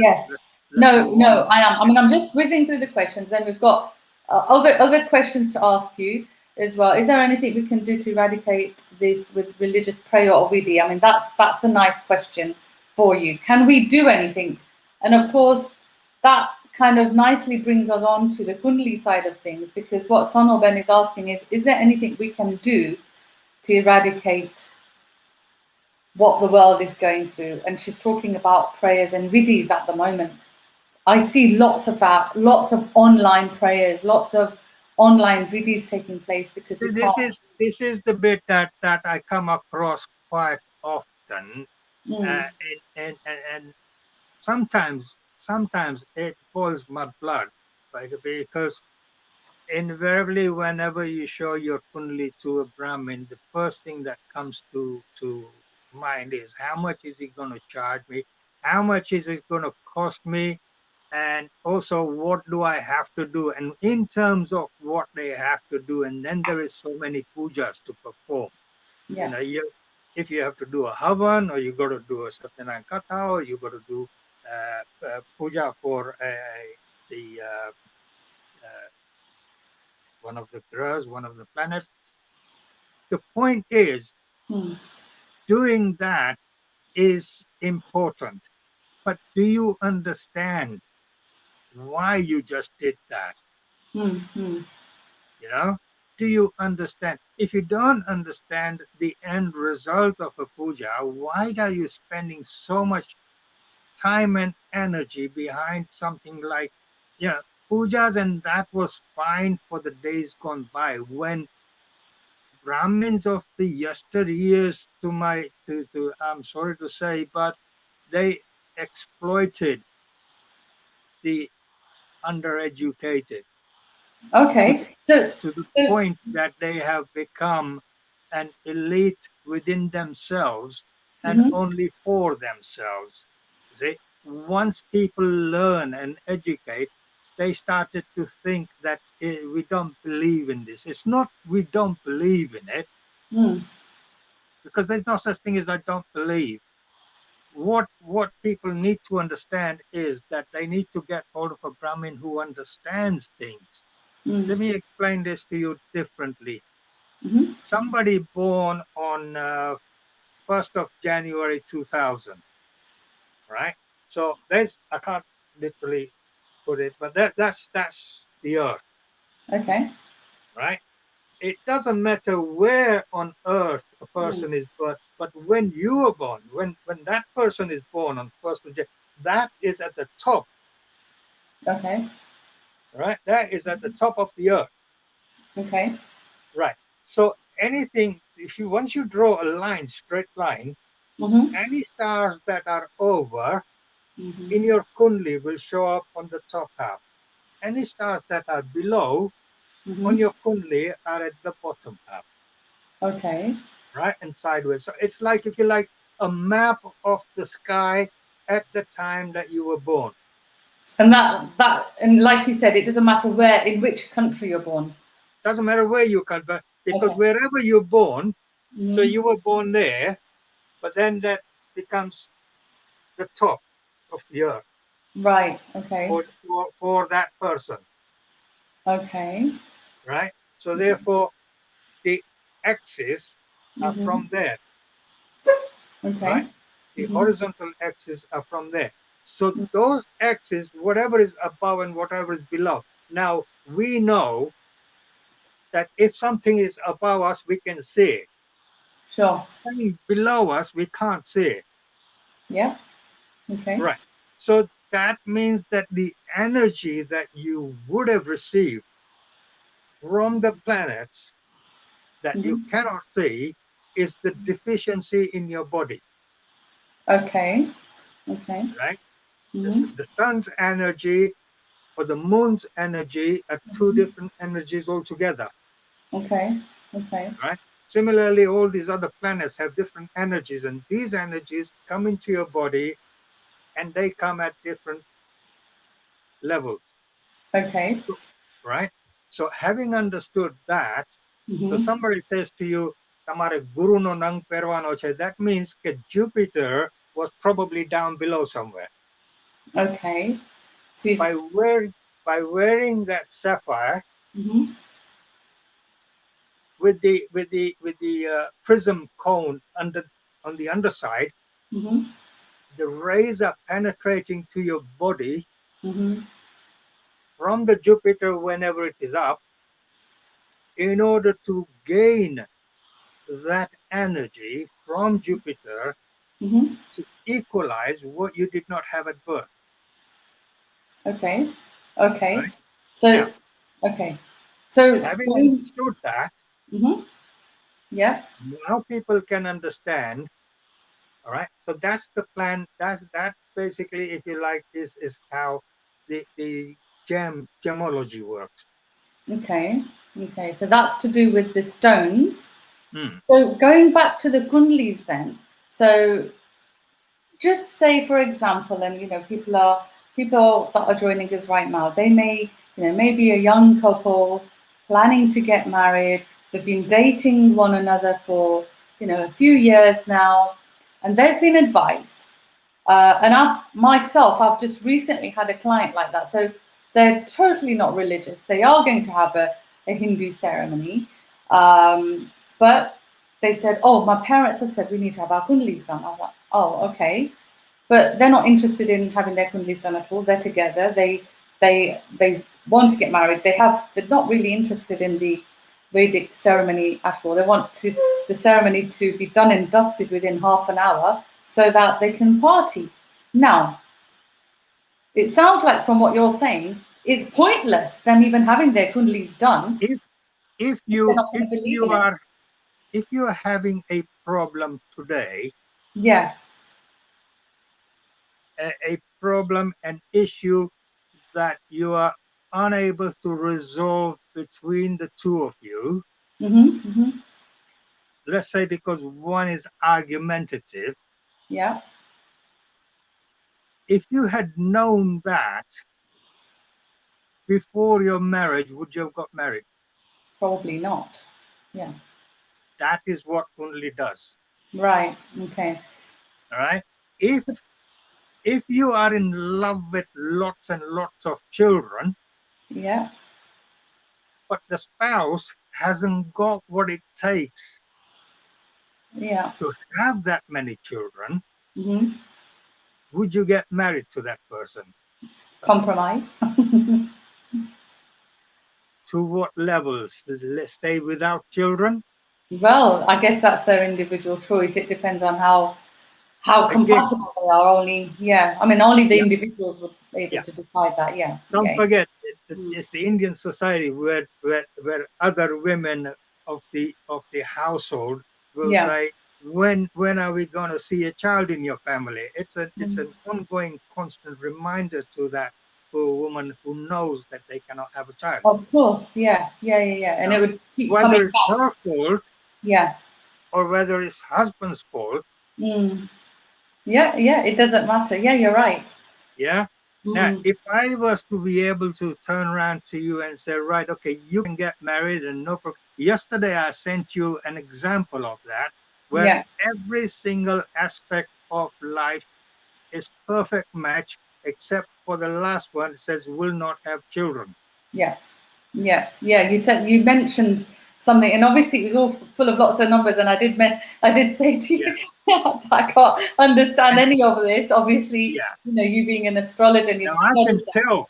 No, I am. I mean, I'm just whizzing through the questions. Then we've got other questions to ask you. as well. Is there anything we can do to eradicate this with religious prayer or vidhi? I mean, that's a nice question for you. Can we do anything? And of course, that kind of nicely brings us on to the Kundli side of things, because what Sonal Ben is asking is there anything we can do to eradicate what the world is going through? And she's talking about prayers and vidhis at the moment. I see lots of that, lots of online prayers, lots of online vidhis taking place because we This can't. is the bit that I come across quite often, Mm, and sometimes it boils my blood, like, because invariably whenever you show your kundali to a Brahmin, the first thing that comes to mind is, how much is he going to charge me? How much is it going to cost me? And also, what do I have to do? And in terms of what they have to do, and then there is so many pujas to perform. yeah. If you have to do a havan, or you got to do a Satyanarayana Katha, or you got to do puja for the one of the grahas, one of the planets. The point is, Mm, doing that is important. But do you understand why you just did that? mm, mm, You know, do you understand? If you don't understand the end result of a puja, why are you spending so much time and energy behind something like, pujas? And that was fine for the days gone by, when Brahmins of the yesteryears, I'm sorry to say, but they exploited the undereducated to okay. So, to the so, point that they have become an elite within themselves and mhm, only for themselves. See, once people learn and educate, they started to think that we don't believe in this. It's not we don't believe in it, mm, because there's no such thing as I don't believe. What people need to understand is that they need to get hold of a Brahmin who understands things. mm, Let me explain this to you differently. mhm, Somebody born on 1st of January 2000, right? So there's, I can't literally put it, but that's the Earth, okay. right? It doesn't matter where on Earth a Mm, person is born, but when you are born, when that person is born on 1st of January, that is at the top, okay. right? That is at the top of the Earth, Okay. right? So anything, if you once you draw a line, straight line, Mm-hmm. any stars that are over Mm-hmm. in your kundli will show up on the top half. Any stars that are below on Mm-hmm. your kundli are at the bottom half, Okay. right? And sideways. So it's like, if you like, a map of the sky at the time that you were born. And and like you said, it doesn't matter where, in which country you're born. Doesn't matter where you come from, because Okay. wherever you're born, so Mm-hmm. you were born there, but then that becomes the top of the earth Right. Okay. for that person, Okay. right? So therefore, the axes are Mm-hmm. from there, right? Okay. The Mm-hmm. horizontal axes are from there. So those axes, whatever is above and whatever is below. Now we know that if something is above us, we can see it. Sure. Something below us, we can't see it. Yeah. Okay. Right. So that means that the energy that you would have received from the planets that you Mm-hmm. cannot see is the deficiency in your body, Okay. Okay. right? Mm-hmm. The sun's energy or the moon's energy are two Mm-hmm. different energies altogether, Okay. Okay. right? Similarly, all these other planets have different energies, and these energies come into your body and they come at different levels, Okay. right? So having understood that, so Mm-hmm. somebody says to you, "Tamare guru no nang perwano che," that means that Jupiter was probably down below somewhere. Okay. So. By wearing that sapphire, Mm-hmm. with the prism cone on the underside, Mm-hmm. the rays are penetrating to your body Mm-hmm. from the Jupiter whenever it is up, in order to gain that energy from Jupiter Mm-hmm. to equalize what you did not have at birth. Okay. Okay. Right now, So, okay. So, having going, understood that, mm-hmm. Yeah. now people can understand. All right, so that's the plan. That basically, if you like, is how the gemology works. Okay. Okay. So that's to do with the stones. Hmm. So going back to the Kundlis then. So just say for example, and people that are joining us right now, they may, maybe a young couple planning to get married. They've been dating one another for, a few years now, and they've been advised. And I've just recently had a client like that. So they're totally not religious. They are going to have a Hindu ceremony. But they said, oh, my parents have said we need to have our kundlis done. I was like, oh, okay. But they're not interested in having their kundlis done at all. They're together. They want to get married. They're not really interested in the Vedic ceremony at all. They want the ceremony to be done and dusted within half an hour so that they can party. Now, it sounds like from what you're saying, it's pointless them even having their kundlis done If if if they're you not going if to believe you in it. are if you are having a problem today, Yeah. a problem, an issue that you are unable to resolve between the two of you, Mm-hmm. Mm-hmm. let's say because one is argumentative, Yeah. if you had known that before your marriage, would you have got married? Probably not. Yeah. That is what Kundali does. Right. Okay. All right. If if you are in love with lots and lots of children, Yeah. but the spouse hasn't got what it takes Yeah. to have that many children, Mm-hmm. would you get married to that person? Compromise. To what levels? Stay without children? Well, I guess that's their individual choice. It depends on how Again, compatible they are. Only, yeah. I mean, only the yeah, individuals would be able yeah. to decide that. Yeah. Don't Yeah. forget, Mm. it's the Indian society where other women of the household will Yeah. say, when are we going to see a child in your family? It's Mm. an ongoing, constant reminder to that poor woman who knows that they cannot have a child. Of course. Yeah. Yeah. Yeah. Yeah. And it Now, would keep whether coming it's back. her fault Yeah. or whether it's husband's fault, Mm. Yeah. Yeah. It doesn't matter. Yeah. You're right. yeah. Now, Mm. if I was to be able to turn around to you and say, right, okay, you can get married and no problem. Yesterday, I sent you an example of that where Yeah. every single aspect of life is perfect match, except for the last one. It says will not have children. Yeah. Yeah, yeah. You mentioned something, and obviously it was all full of lots of numbers. And I did say to Yeah. you, I can't understand And any of this. Obviously, yeah. you being an astrologer and Now you've I can studied that. tell.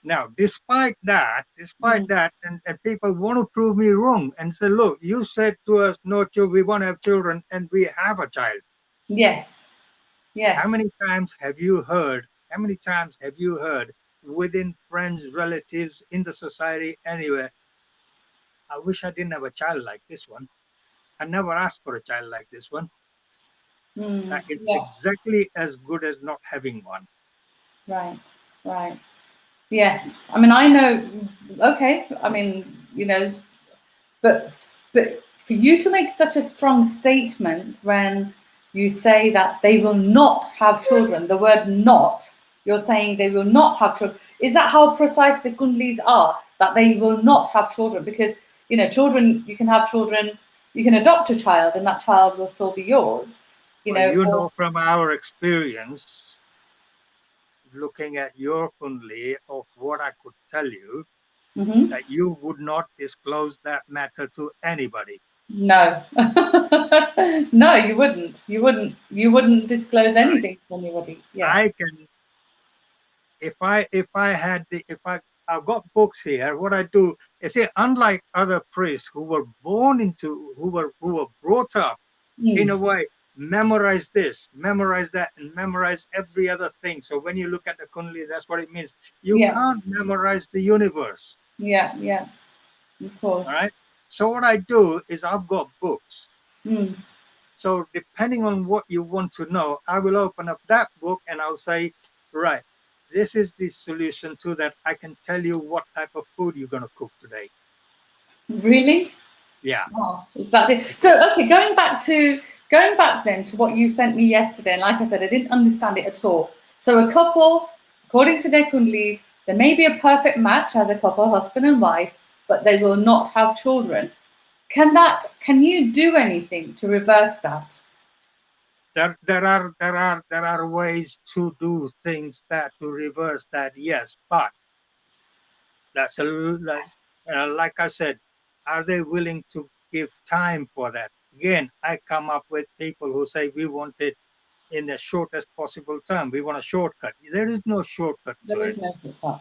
Now, despite Mm. that, and people want to prove me wrong and say, look, you said to us, no, children, we want to have children, and we have a child. Yes, How yes, many times have you heard? How many times have you heard within friends, relatives, in the society, anywhere? I wish I didn't have a child like this one. I never asked for a child like this one. mm. That is Yeah, exactly as good as not having one. right, right. Yes, I mean I know. Okay, I mean but but for you to make such a strong statement when you say that they will not have children, the word not, you're saying they will not have children. Is that how precise the kundlis are, that they will not have children? Because children, you can have children, you can adopt a child and that child will still be yours, Well, or from our experience, looking at your kundli, of what I could tell you, Mm-hmm. that you would not disclose that matter to anybody. No. No, you wouldn't. You wouldn't disclose Right? anything to anybody. Yeah. I can, if I had the, if I've got books here, what I do is, say, unlike other priests who were born into, who were brought up in a Mm. way, memorize this, memorize that, and memorize every other thing. So when you look at the Kundali, that's what it means. You Yeah. can't memorize the universe. Yeah. Yeah. Of All course. right. So what I do is, I've got books. Mm. So depending on what you want to know, I will open up that book and I'll say, right, this is the solution to that. I can tell you what type of food you're going to cook today. Really? Yeah. Oh, is that it? So, okay, going back then to what you sent me yesterday, and like I said, I didn't understand it at all. So, a couple, according to their kundlis, there may be a perfect match as a couple, husband and wife, but they will not have children. Can you do anything to reverse that? There are ways to do things that to reverse that, yes, but that's like I said, are they willing to give time for that? Again, I come up with people who say we want it in the shortest possible time. We want a shortcut. There is no shortcut to There it. is no support.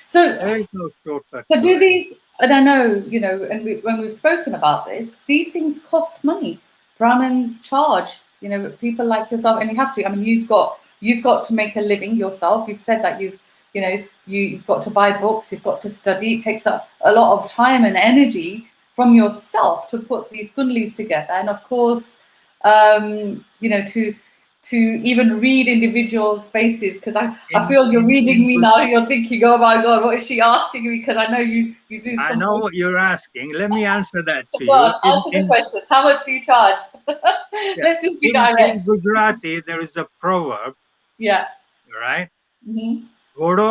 So, There is no shortcut So to do it. these, and I know, and when we've spoken about this, these things cost money. Brahmins charge, people like yourself, and you have to. I mean, you've got to make a living yourself. You've said that you've got to buy books, you've got to study. It takes a lot of time and energy from yourself to put these kundalis together, and of course, to even read individuals' faces, because I In feel you're in reading in me now. You're thinking, oh my God, what is she asking me? Because I know you do I some know things. what you're asking. Let me answer that to Go you. on, answer the question. How much do you charge? Yeah, Let's just be in direct. Gujarati there is a proverb, Yeah. right? Hmm. ઘોડો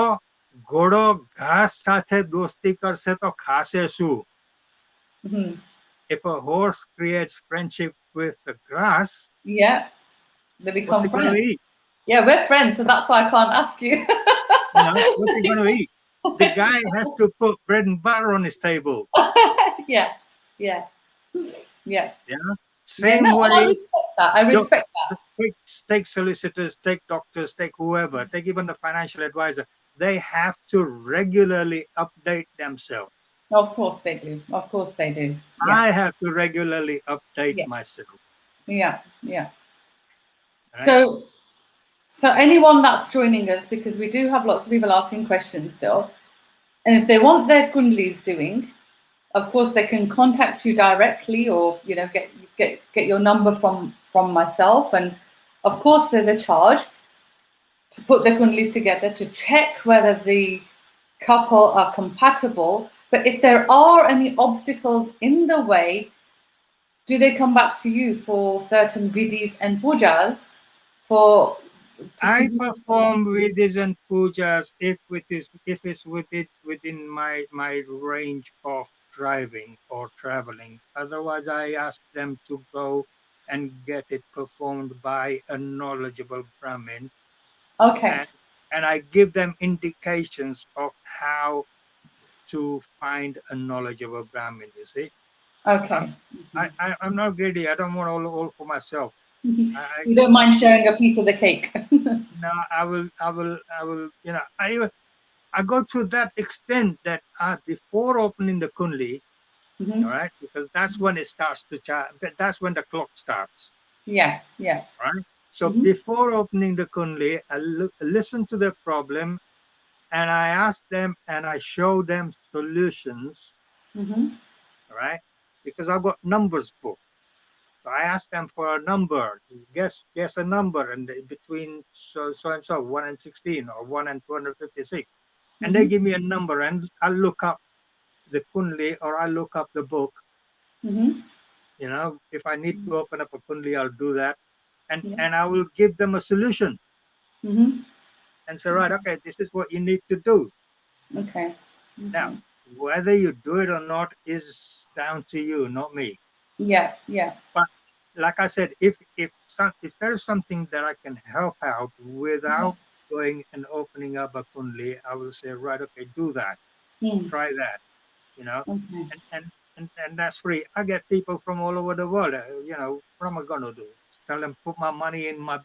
ઘોડો ઘાસ સાથે દોસ્તી કરશે તો ખાશે શું? Hmm. If a horse creates friendship with the grass, Yeah. They what's become it going to friends. eat? Yeah, we're friends, so that's why I can't ask you. What's it going to eat? The guy has to put bread and butter on his table. Yes. Yeah. Yeah. Yeah. Yeah. Same No, and I way, respect that. I doc- respect that. take solicitors, take doctors, take whoever, take even the financial advisor. They have to regularly update themselves. Of course they do. Of course they do. Yeah. I have to regularly update Yeah. myself. Yeah. Yeah. Right? So So anyone that's joining us, because we do have lots of people asking questions still, and if they want their kundlis doing, of course they can contact you directly, or get your number from myself. And of course there's a charge to put the kundlis together to check whether the couple are compatible. But if there are any obstacles in the way, do they come back to you for certain vidhis and pujas for for I you? perform vidhis and pujas if it's within my range of driving or traveling. Otherwise, I ask them to go and get it performed by a knowledgeable Brahmin, Okay. and I give them indications of how to find a knowledgeable Brahmin. You see, I'm Okay. I'm not greedy. I don't want all for myself. I You just don't want mind to. sharing a piece of the cake. No, I will. I go to that extent that before opening the Kunli, all Hmm. right, because that's when it starts to charge. That's when the clock starts, Yeah, yeah. right? So Hmm. before opening the Kunli, I listen to their problem and I ask them and I show them solutions, Hmm. all right? Because I've got numbers book. So I ask them for a number, guess a number, and between so and so 1 and 16 or 1 and 256, and they Hmm. give me a number, and I look up the Kunli or I look up the book. Hmm. If I need to open up a Kunli, I'll do that, and Yeah. I will give them a solution Hmm. and say, right, okay, this is what you need to do. Okay. Now, Okay. whether you do it or not is down to you, not me. Yeah, yeah, But like I said, if there's something that I can help out yeah. without going and opening up a Kunli, I will say, right, okay, do that. Try that, you know, Okay. and that's free. I get people from all over the world. What am I gonna do? Tell them put my money in my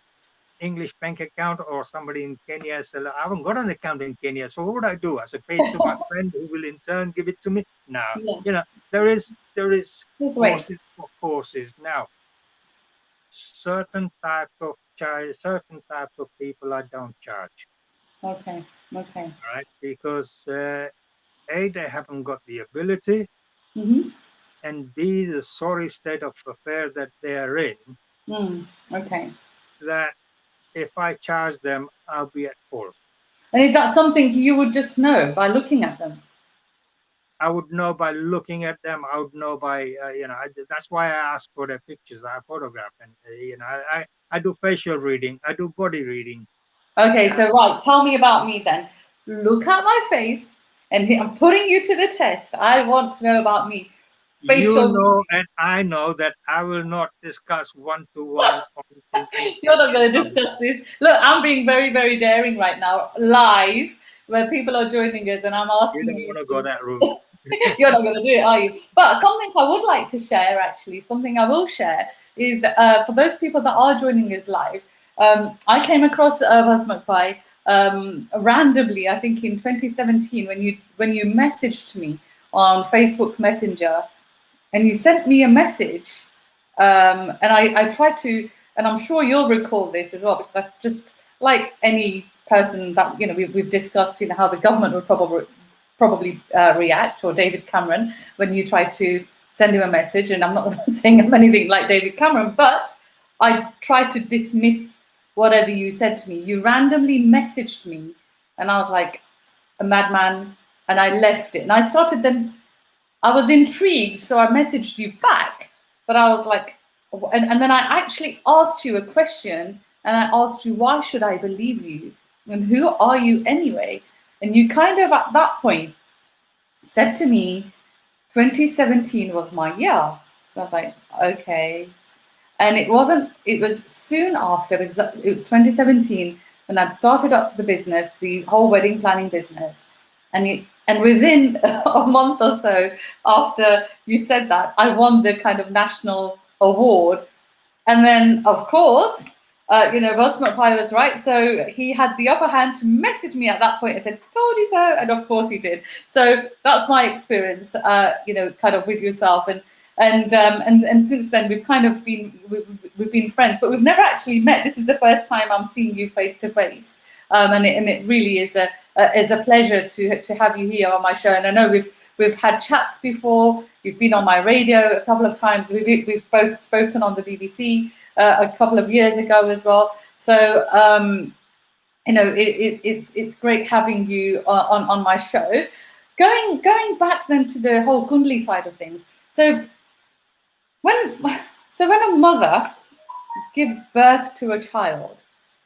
English bank account, or somebody in Kenya said, I haven't got an account in Kenya. So what would I do? I say, pay it to my friend who will in turn give it to me. No, Yeah. there is There's ways. courses for courses. Now, certain certain types of people I don't charge. Okay. Okay. All right. Because A, they haven't got the ability, Mm-hmm. and B, the sorry state of affair that they are in, Okay. that if I charge them, I'll be at fault. And is that something you would just know by looking at them? I would know by looking at them. I would know by, that's why I ask for their pictures. I photograph, and I do facial reading. I do body reading. Okay, Uh, so right, tell me about me then. Look at my face, and I'm putting you to the test. I want to know about me. you Facial. know, and I know that I will not discuss one-to-one You're not in going to public. discuss this. Look, I'm being very, very daring right now, live, where people are joining us, and I'm You asking don't you want to go to. that route. You're not going to do it, are you? But something I would like to share, actually, something I will share is for those people that are joining us live. I came across Basmakpai randomly, I think in 2017, when you messaged me on Facebook Messenger, and you sent me a message, and I tried to, and I'm sure you'll recall this as well, because I just, like any person that we've discussed, how the government would probably react, or David Cameron, when you try to send him a message. And I'm not saying I'm anything like David Cameron, but I tried to dismiss whatever you said to me. You randomly messaged me, and I was like, a madman, and I left it. And I started then, I was intrigued, so I messaged you back, but I was like, and then I actually asked you a question, and I asked you, why should I believe you? And who are you anyway? And you kind of at that point said to me, 2017 was my year. So I was like, okay. And it was soon after, because it was 2017 when I'd started up the business, the whole wedding planning business. And within a month or so after you said that, I won the kind of national award. And then, of course, Ross McPie was right. So he had the upper hand to message me at that point and said, told you so. And of course he did. So that's my experience, kind of with yourself. And since then we've kind of we've been friends, but we've never actually met. This is the first time I'm seeing you face to face. And it really is a pleasure to have you here on my show. And I know we've had chats before. You've been on my radio a couple of times. We've both spoken on the BBC a couple of years ago as well. So it's great having you on my show. Going back then to the whole Kundli side of things. When when a mother gives birth to a child,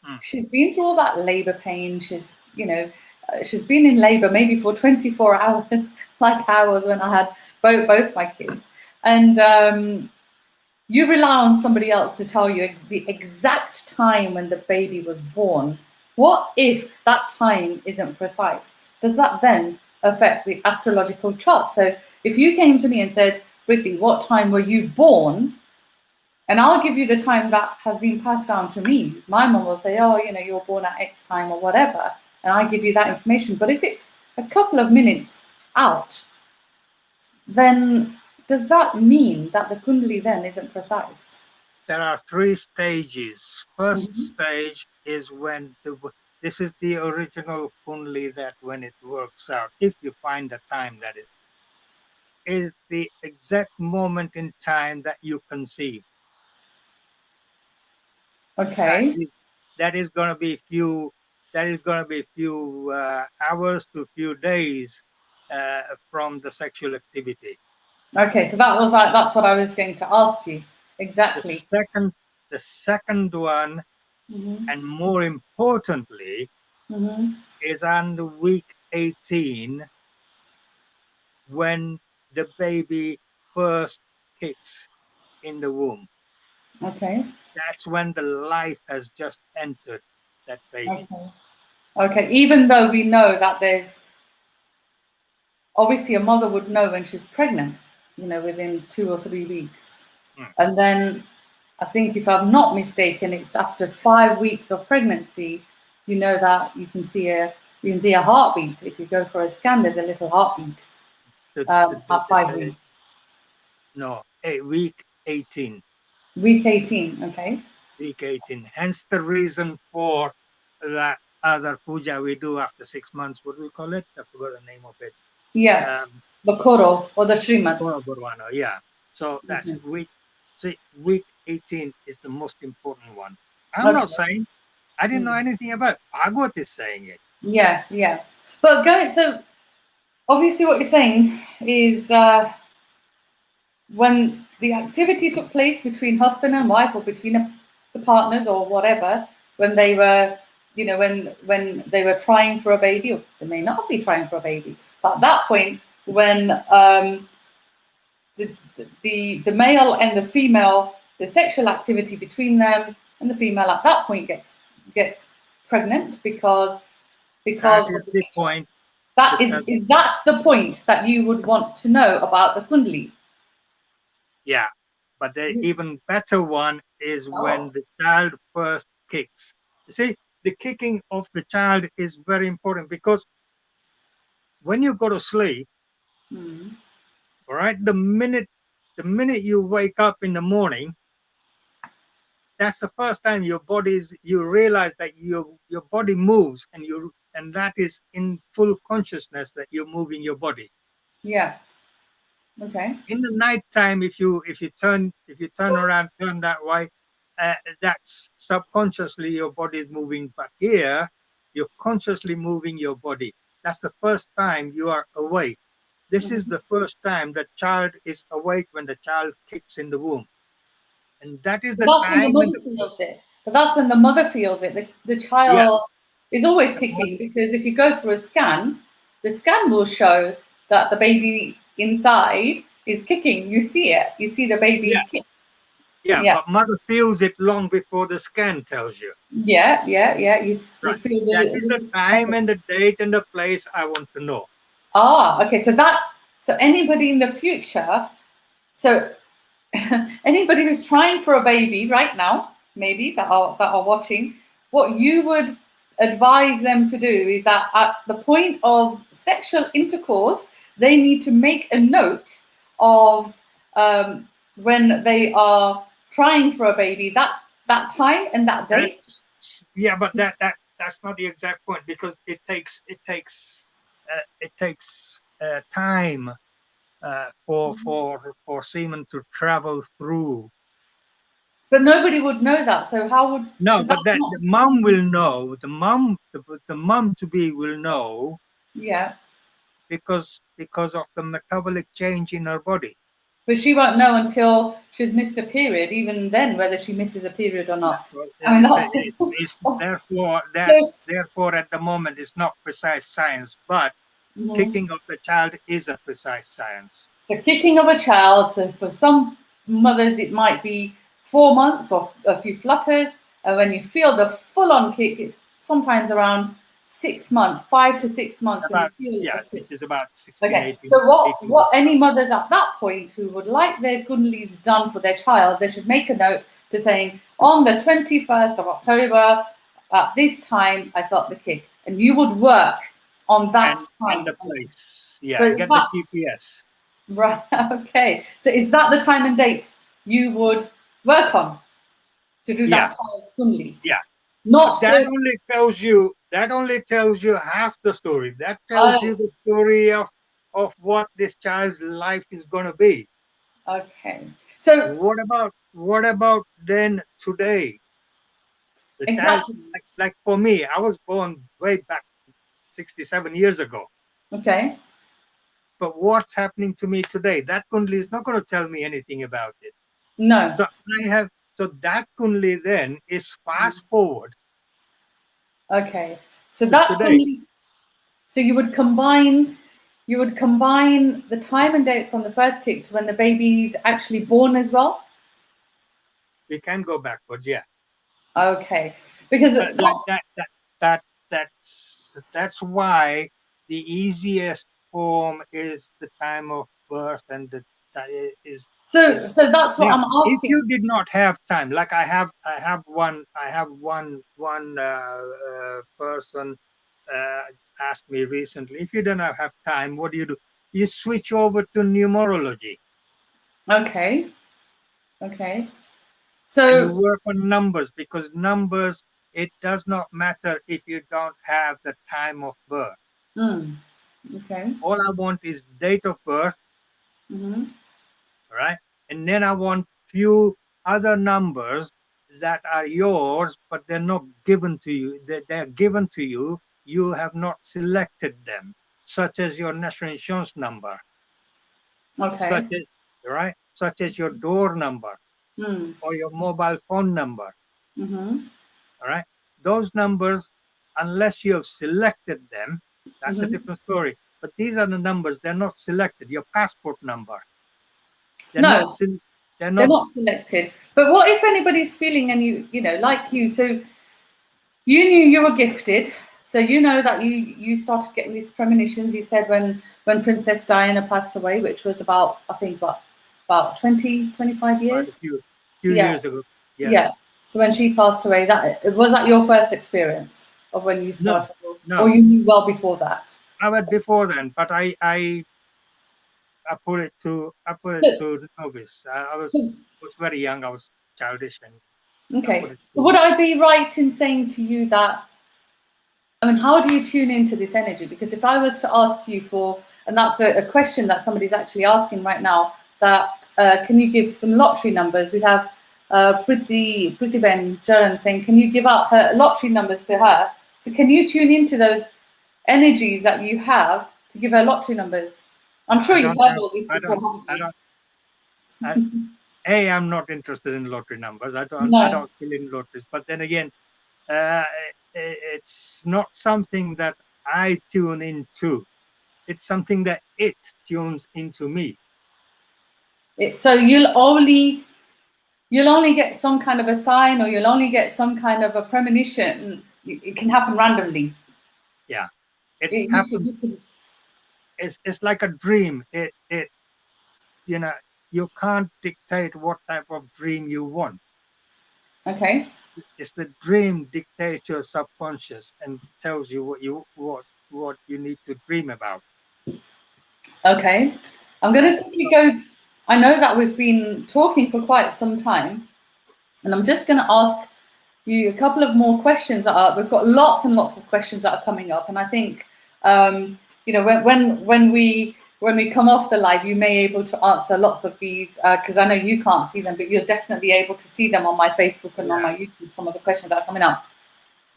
Mm. she's been through all that labor pain. She's been in labor maybe for 24 hours, like I was when I had both my kids. And you rely on somebody else to tell you the exact time when the baby was born. What if that time isn't precise? Does that then affect the astrological chart? So if you came to me and said, Ricky, what time were you born? And I'll give you the time that has been passed down to me. My mom will say, oh, you were born at X time or whatever. And I give you that information. But if it's a couple of minutes out, then does that mean that the Kundali then isn't precise? There are 3 stages. First Mm-hmm. stage is when this is the original Kundli, that when it works out, if you find the time, that is the exact moment in time that you conceive. That Okay. is going to be few. That is going to be few hours to few days from the sexual activity. Okay. So that's what I was going to ask you. The Exactly. second, the second one, Mm-hmm. and more importantly, Mm-hmm. is on the week 18, when the baby first kicks in the womb. Okay. That's when the life has just entered that baby. Okay. Okay. Even though we know that there's obviously a mother would know when she's pregnant, within 2 or 3 weeks. Mm. And then I think, if I'm not mistaken, it's after 5 weeks of pregnancy, that you can see a heartbeat. If you go for a scan, there's a little heartbeat The, at 5 weeks. no, week 18. Week 18, okay. Week 18. Hence the reason for that other puja we do after 6 months. What do we call it? I forgot the name of it. Yeah, the Koro or the Srimad. Burwana, yeah. So that's Mhm. week. See, week 18 is the most important one. I'm Okay. not saying I didn't know anything about it. Bhagavad is saying it. Yeah. But so obviously what you're saying is, when the activity took place between husband and wife, or between the partners or whatever, when they were, when they were trying for a baby, or they may not be trying for a baby, but at that point, when the male and the female, the sexual activity between them and the female at that point gets pregnant because That of is the the picture. point. That Because, is that the point that you would want to know about the kundali? yeah, but the even better one is when Oh. the child first kicks. You see, the kicking of the child is very important because when you go to sleep, Hmm. all right, the minute you wake up in the morning, that's the first time you realize that your body moves, and that is in full consciousness that you're moving your body. Yeah. Okay. In the night time, if you turn around, turn that way, that's subconsciously your body is moving. But here, you're consciously moving your body. That's the first time you are awake. This is Mhm. the first time the child is awake, when the child kicks in the womb, and that is But the that's when the time when mother feels it. But that's when the mother feels it. The yeah, child is always the mother, kicking, because if you go for a scan, the scan will show that the baby inside is kicking. You see it. You see the yeah, baby kick. yeah, Yeah. but mother feels it long before the scan tells you. Yeah. You Right. feel That is the the time and the date and the place I want to know. okay. So anybody in the future, so anybody who's trying for a baby right now, maybe that are watching, what you would advise them to do is that at the point of sexual intercourse, they need to make a note of, when they are trying for a baby, that time and that That date. yeah, but that's not the exact point, because it takes time for semen to travel through. But nobody would know that. So how would No, so but that's that not the the mom time. will know. The mom to be will know, Yeah. because of the metabolic change in her body. But she won't know until she's missed a period, even then, whether she misses a period or Yeah. not. Well, I mean, that's so. therefore at the moment it's not precise science, but Mhm. kicking of the child is a precise science. So kicking of a child. So for some mothers, it might be 4 months or a few flutters. And when you feel the full-on kick, it's sometimes around 6 months, 5 to 6 months when you About feel a yeah, kick. it is about 16, Okay, 18, so what 18 what any mothers at that point who would like their kundalis done for their child, they should make a note to saying, on the 21st of October, at this time, I felt the kick, and you would work on that and the time. place. So Yeah, and is get the that GPS. right? Okay, so is that the time and date you would work on to do Yeah, that child's kundali? yeah. Not But that the only tells you half the story. That tells you oh, the story of what this child's life is going to be. okay. So What about then today? The child, exactly. like for me, I was born way back 67 years ago. Okay. But what's happening to me today? That kundli is not going to tell me anything about it. No. So that kundli then is fast forward Okay. So to that today. kundali. So you would combine the time and date from the first kick to when the baby's actually born as well. We can go backwards, yeah. Okay, because Like that's that that's why the easiest form is the time of birth, and is So that's what now. I'm If asking. you did not have time, like I have one person asked me recently, if you don't have time, what do? You switch over to numerology Okay. Okay. and you So, work on numbers, because numbers, it does not matter if you don't have the time of birth. okay. All I want is date of birth, Mm-hmm. right? And then I want few other numbers that are yours, but they're not given to you. They're given to you. You have not selected them, such as your national insurance number, such Okay. as, right, such as your door number Mm. or your mobile phone number. Mm-hmm. All right, those numbers, unless you have selected them, that's a Mm-hmm. different story. But these are the numbers, they're not selected. Your passport number, they're not. No, They're they're not. not selected. But what if anybody's feeling and you know, like you, so you knew you were gifted. So you know that you started getting these premonitions. You said when Princess Diana passed away, which was about, I think, what, about 20, 25 Quite a years? few Yeah. years ago. Yeah. Yes. So when she passed away, that was that your first experience of when you No, started, or no. you knew well before that? I went before then, but I put it So, to novice. I so was very young. I was childish, and I put okay. it So to. would I be right in saying to you that, I mean, how do you tune into this energy? Because if I was to ask you for, and that's a question that somebody's actually asking right now, that can you give some lottery numbers? We have Priti Ben Jaran saying, can you give out her lottery numbers to her? So can you tune into those energies that you have to give her lottery numbers? I'm sure I you've don't heard have. all this I before, don't. haven't I you? don't. I, I'm not interested in lottery numbers. I don't. I No. don't fill in lotteries. But then again, uh, it's not something that I tune into. It's something that it tunes into me. So you'll only get some kind of a sign, or you'll only get some kind of a premonition. It can happen randomly. Yeah, it You could, happens. you could, It's like a dream. It you know, you can't dictate what type of dream you want. okay. It's the dream dictates your subconscious and tells you what you need to dream about. Okay. I'm going Right? to quickly go. I know that we've been talking for quite some time, and I'm just going to ask you a couple of more questions that are, we've got lots and lots of questions that are coming up, and I think you know, when we come off the live, you may able to answer lots of these, because I know you can't see them, but you're definitely able to see them on my Facebook and on Yeah. my YouTube, some of the questions that are coming up.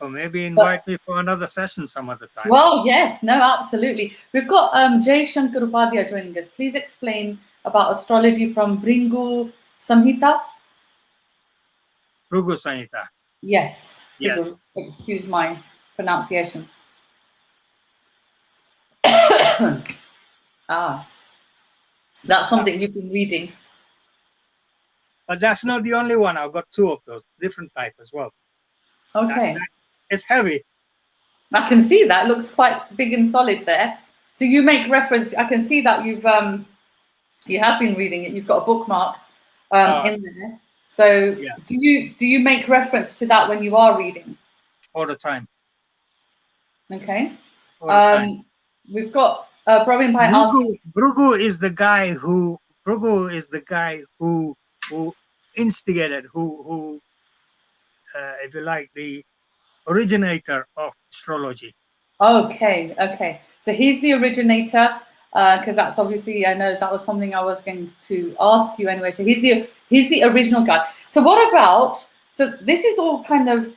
Or maybe But, invite me for another session some other time. well, yes, no, absolutely. We've got Jay Shankar Upadhyay joining us. Please explain about astrology from Bringu Samhita. Rugu Sanhita. Yes, Yes. Bringu. Excuse my pronunciation. Ah, that's Yeah. something you've been reading. But that's not the only one. I've got two of those, different type as well. Okay, It's heavy. I can see that. It looks quite big and solid there. So you make reference. I can see that you have been reading it. You've got a bookmark Uh, in there. So yeah, do you make reference to that when you are reading? all the time. Okay. All the time. Um, we've got Praveen Bhai asking. Brugu is the guy who who instigated, who if you like, the originator of astrology. Okay, okay. So he's the originator, because that's obviously, I know that was something I was going to ask you anyway. So he's the original guy. So what about, so this is all kind of,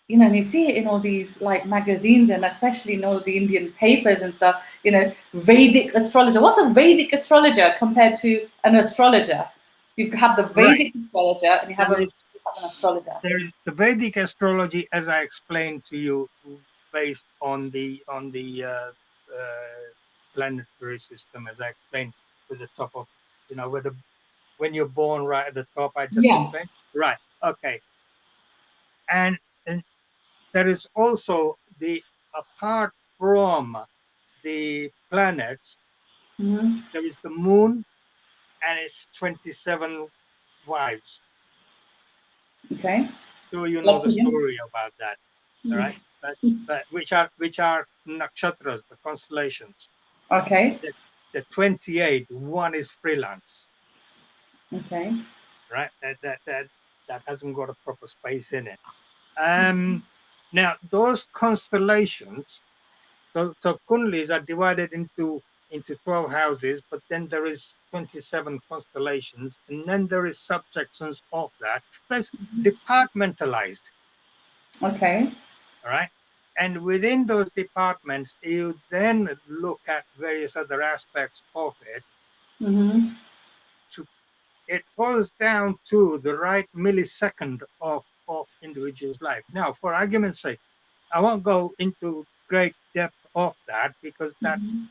you know, and you see it in all these like magazines and especially in all the Indian papers and stuff, you know, Vedic astrologer. What's a Vedic astrologer compared to an astrologer? You have the Right. Vedic astrologer and you have There an is astrologer. there is the Vedic astrology, as I explained to you, based on the planetary system, as I explained, with the top of, where when you're born, right at the top. I just Yeah. explained. Right. Okay. And there is also, the apart from the planets, Mm-hmm. there is the moon and its 27 wives. Okay. So you know the Lucky him. story about that, all right? But which are nakshatras, the constellations. Okay. The 28, one is freelance, Okay. right? That hasn't got a proper space in it. Now those constellations, so Kundlis are divided into 12 houses, but then there is 27 constellations, and then there is subsections of that. That's departmentalized, Okay. all right? And within those departments, you then look at various other aspects of it. Mm-hmm. It boils down to the right millisecond of individual's life. Now, for argument's sake, I won't go into great depth of that because that Mm-hmm.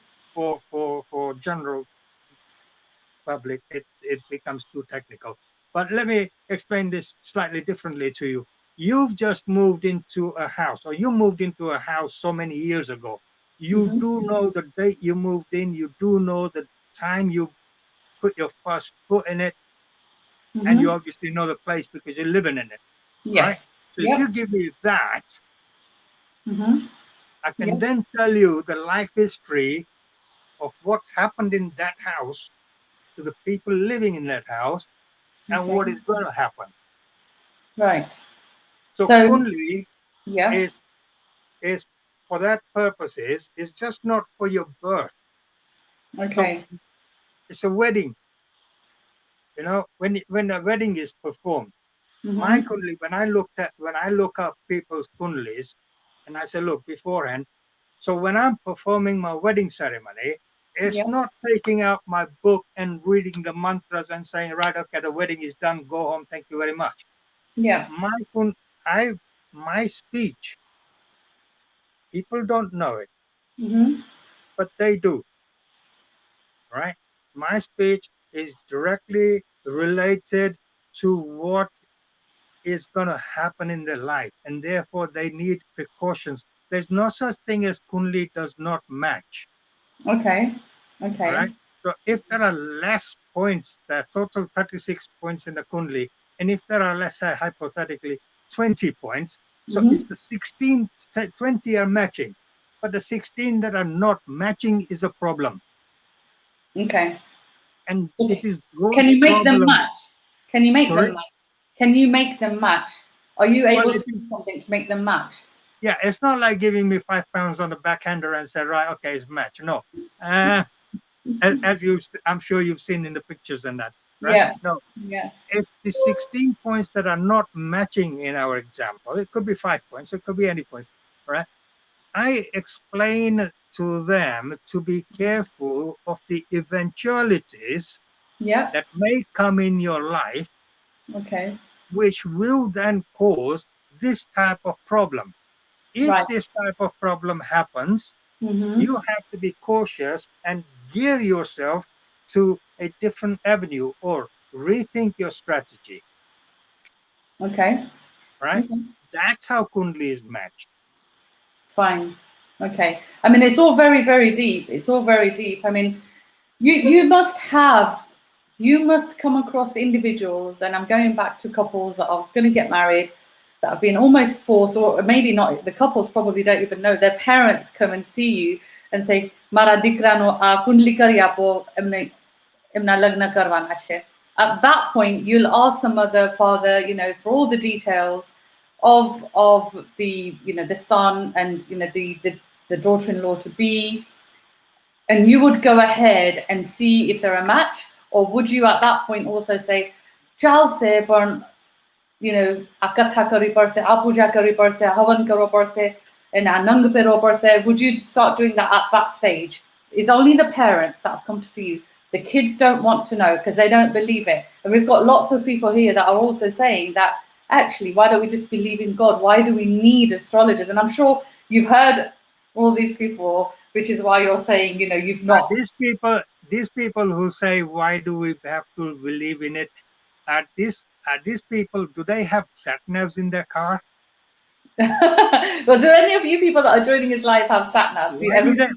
for general public it becomes too technical. But let me explain this slightly differently to you. You've just moved into a house, or you moved into a house so many years ago. You Mm-hmm. do know the date you moved in, you do know the time you put your first foot in it, and you Mm-hmm. obviously know the place because you're living in it, Yeah. right? So if Yep. you give me that, Mm-hmm. I can Yep. then tell you the life history of what's happened in that house to the people living in that house and Okay. what is going to happen. Right. So So, Kundli yeah. is for that purposes is just not for your birth. So Okay. it's a wedding, when a wedding is performed. My Mm-hmm. Kundli, when I look up people's Kundlis, and I say, look beforehand. So when I'm performing my wedding ceremony, it's Yeah. not taking out my book and reading the mantras and saying, right, okay, the wedding is done, go home, thank you very much. Yeah. My I my speech, people don't know it, Mm-hmm. but they do, right? My speech is directly related to what is going to happen in their life, and therefore they need precautions. There's no such thing as Kundli does not match. Okay. All Okay. right. So if there are less points, there are total 36 points in the Kundli, and if there are, let's say, hypothetically, 20 points, so Mm-hmm. it's the 16, 20 are matching, but the 16 that are not matching is a problem. Okay. And it Okay. is Can those you make them problems. match? Can you make them Sorry. match? Can you make them match? Are you Well, able to do something to make them match? yeah, it's not like giving me £5 on the backhander and say, right, okay, it's match. No. Uh, as I'm sure you've seen in the pictures and that, right? Yeah. No, Yeah. if the 16 points that are not matching in our example, it could be 5 points, it could be any points, right? I explain to them to be careful of the eventualities Yeah. that may come in your life, Okay. which will then cause this type of problem. If Right. this type of problem happens, Mm-hmm. you have to be cautious and gear yourself to a different avenue or rethink your strategy, Okay. right? Okay. That's how Kundli is matched. Fine. Okay. I mean, it's all very, very deep. It's all very deep. I mean, you must come across individuals, and I'm going back to couples that are going to get married, that have been almost forced, or maybe not. The couples probably don't even know. Their parents come and see you and say, "Mara dikrano a kundli kari apo emna lagna karwana છે." At that point, you'll ask the mother, father, for all the details of the son and the daughter-in-law to be, and you would go ahead and see if they're a match, or would you at that point also say, "Chal se burn, akatha kari parse, apuja kari parse, havan karo parse, and anang pero parse"? Would you start doing that at that stage? It's only the parents that have come to see you. The kids don't want to know because they don't believe it. And we've got lots of people here that are also saying that actually, why don't we just believe in God? Why do we need astrologers? And I'm sure you've heard all these people, which is why you're saying, you've Are not. these people who say, why do we have to believe in it? Are these people, do they have sat navs in their car? Well, do any of you people that are joining his live have sat navs?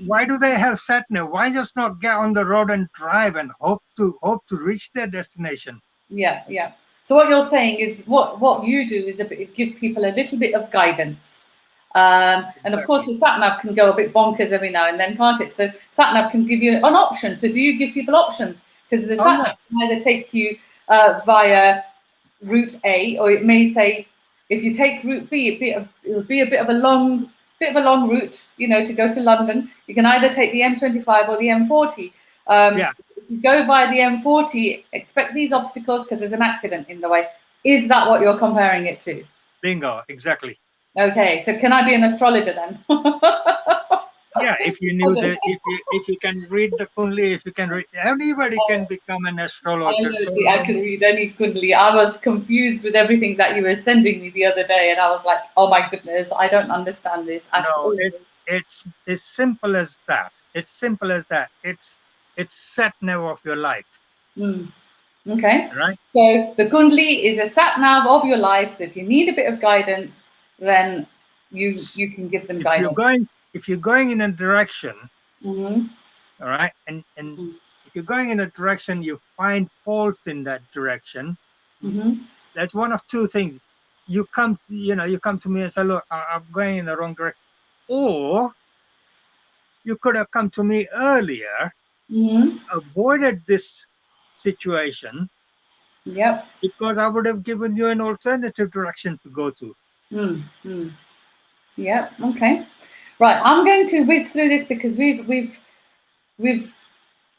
Why do they have sat nav? Why just not get on the road and drive and hope to reach their destination? Yeah, yeah. So what you're saying is what you do is give people a little bit of guidance. And of course, Exactly. the sat nav can go a bit bonkers every now and then, can't it? So sat nav can give you an option. So do you give people options? Because the Oh sat yeah. nav can either take you via route A, or it may say if you take route B, it'll be a bit of a long route, to go to London. You can either take the M25 or the M40. Yeah. If you go via the M40, expect these obstacles because there's an accident in the way. Is that what you're comparing it to? Bingo. Exactly. Okay, so can I be an astrologer then? Yeah, if you knew that, if you can read the Kundli, if you can read, anybody can become an astrologer. So Absolutely, I can read any Kundli. I was confused with everything that you were sending me the other day, and I was like, "Oh my goodness, I don't understand this at no, all." it's simple as that. It's simple as that. It's sat nav of your life, Mm, okay, right? so the Kundli is a sat nav of your life. So if you need a bit of guidance, then you can give them If you're guidance. going if you're going in a direction, Mm-hmm. all right, and if you're going in a direction, you find faults in that direction. Mm-hmm. That's one of two things. You come to me and say, look, I'm going in the wrong direction. Or you could have come to me earlier, Mm-hmm. avoided this situation, Yep. because I would have given you an alternative direction to go to. Mm-hmm. Yep. Okay. Right. I'm going to whiz through this because we've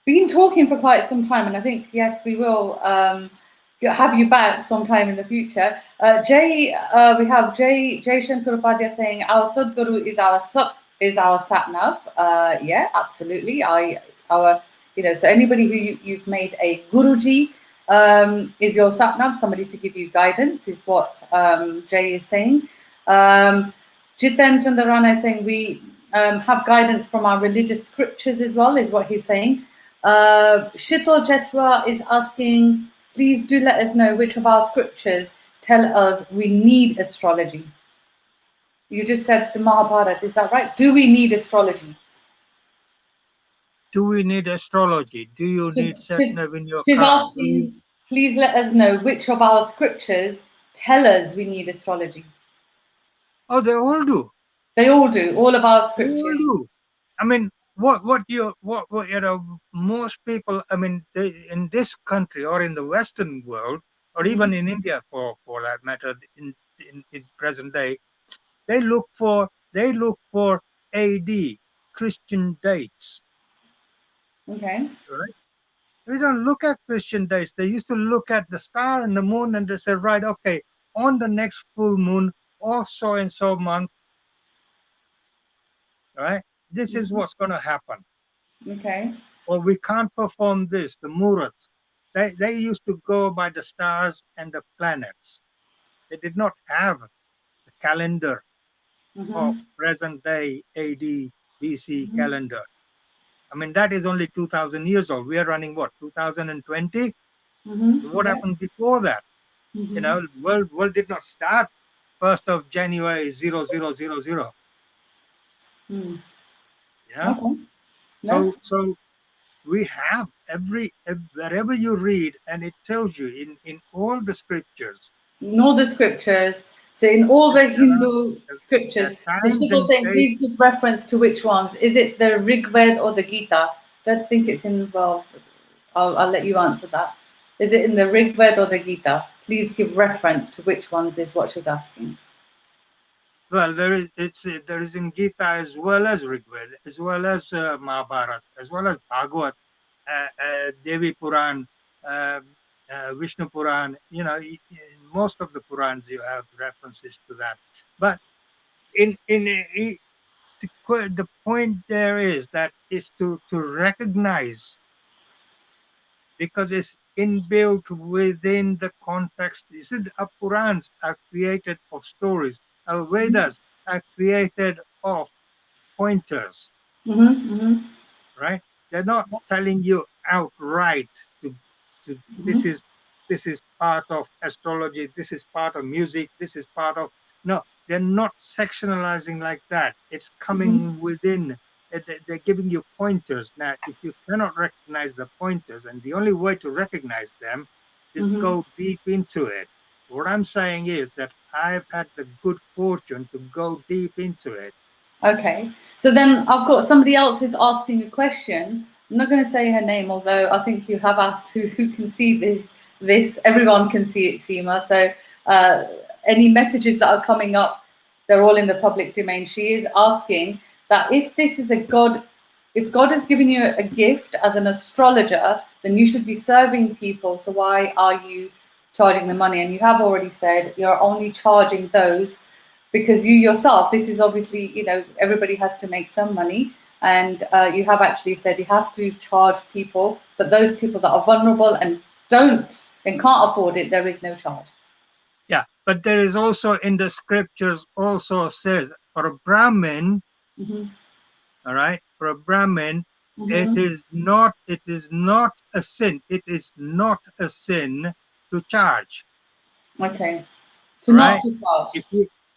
been talking for quite some time, and I think yes, we will have you back sometime in the future. We have Jay Shankar Upadhyay saying our Sadguru is our sat nav. Yeah, absolutely. Our so anybody who you've made a guruji is your sat nav, somebody to give you guidance, is what Jay is saying. Jiten Chandarana is saying we have guidance from our religious scriptures as well, is what he's saying. Shito Jetwa is asking, please do let us know which of our scriptures tell us we need astrology. You just said the Mahabharata, is that right? Do we need astrology? Do we need astrology? Do you She's, need sat she's, nav in your she's car? asking, please let us know which of our scriptures tell us we need astrology. Oh, they all do. They all do, all of our They all scriptures. do. I mean, what most people, I mean, in this country or in the Western world, or Mm-hmm. even in India for that matter, in present day, they look for AD, Christian dates, Okay. right? We don't look at Christian dates. They used to look at the star and the moon, and they said, right, okay, on the next full moon of so and so month, right, this is Mm-hmm. what's going to happen. Okay. Or we can't perform this, the murats. They used to go by the stars and the planets. They did not have the calendar of Mm-hmm. present day AD BC Mm-hmm. calendar. I mean, that is only 2000 years old. We are running what, 2020? Mm-hmm. What Yeah. happened before that? Mm-hmm. World did not start 1st of January 0000. Mm. Yeah. Okay. No. So we have wherever you read, and it tells you in all the scriptures. In all the scriptures, so in all the Hindu There scriptures, are the times Shiva and saying, please dates. give reference to which ones. Is it the Rig Veda or the Gita? I don't think it's in, well, I'll let you answer that. Is it in the Rig Veda or the Gita? Please give reference to which ones is what she's asking. Well, there is in Gita as well as Rigveda, as well as Mahabharata, as well as Bhagavad, Devi Puran, uh, Vishnu Puran. In most of the Purans you have references to that. But the point there is to recognize, because it's inbuilt within the context. You see, our Purans are created of stories. Our Vedas are created of pointers, Mm-hmm, mm-hmm, right? They're not telling you outright to this mm-hmm, is this is part of astrology, this is part of music, this is part of, no. they're not sectionalizing like that. It's coming within. They're giving you pointers. Now, if you cannot recognize the pointers, and the only way to recognize them is go deep into it. What I'm saying is that I've had the good fortune to go deep into it. Okay, so then I've got somebody else who's asking a question. I'm not going to say her name, although I think you have asked who can see this. Everyone can see it, Seema. So any messages that are coming up, they're all in the public domain. She is asking that if this is a God, if God has given you a gift as an astrologer, then you should be serving people. So why are you charging the money? And you have already said you're only charging those because you yourself, this is obviously, everybody has to make some money. And you have actually said you have to charge people, but those people that are vulnerable and can't afford it, there is no charge. Yeah, but there is also in the scriptures also says for a Brahmin, all right, for a Brahmin, it is not a sin. It is not a sin to charge. Okay. To Right? not to charge.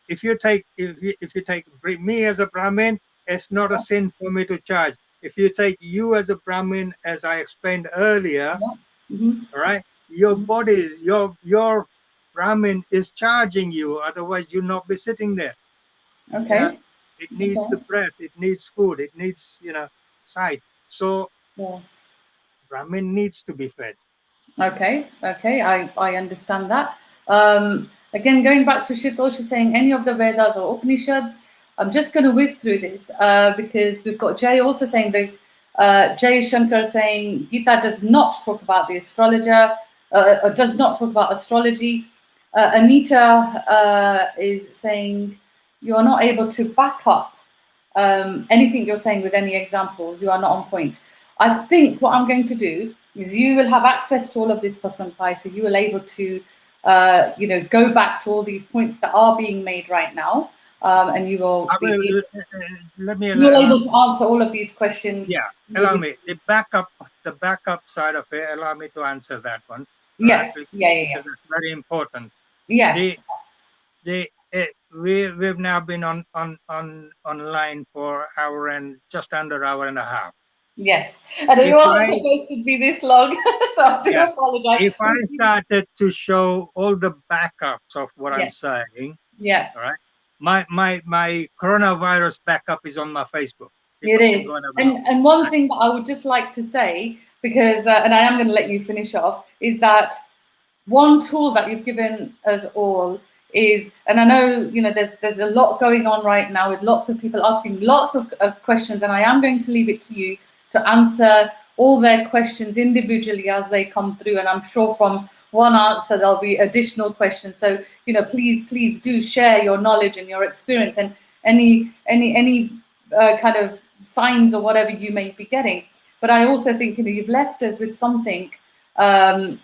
If you take me as a Brahmin, it's not a sin for me to charge. If you take you as a Brahmin, as I explained earlier, all right, your body, your Brahmin is charging you. Otherwise, you'll not be sitting there. Okay. It needs the breath. It needs food. It needs sight. So Brahmin needs to be fed. Okay, I understand that. Again, going back to Shitoshi saying any of the Vedas or Upanishads, I'm just going to whiz through this because we've got Jay also saying Jay Shankar saying Gita does not talk about the astrologer, or does not talk about astrology. Anita is saying you are not able to back up anything you're saying with any examples. You are not on point. I think what I'm going to do is you will have access to all of this Pasman Pai, so you will able to, go back to all these points that are being made right now, and you will be able to answer all of these questions. Yeah, allow me the backup side of it. Allow me to answer that one. Yeah, right? yeah. That's very important. Yes. We've now been online for just under hour and a half. Yes, and it wasn't supposed to be this long, so I do apologize. If I started to show all the backups of what I'm saying, all right, my coronavirus backup is on my Facebook. It is, and one thing that I would just like to say, because and I am going to let you finish off, is that one tool that you've given us all is, and I know there's a lot going on right now with lots of people asking lots of questions, and I am going to leave it to you to answer all their questions individually as they come through, and I'm sure from one answer there'll be additional questions. So please do share your knowledge and your experience and any kind of signs or whatever you may be getting. But I also think you've left us with something. And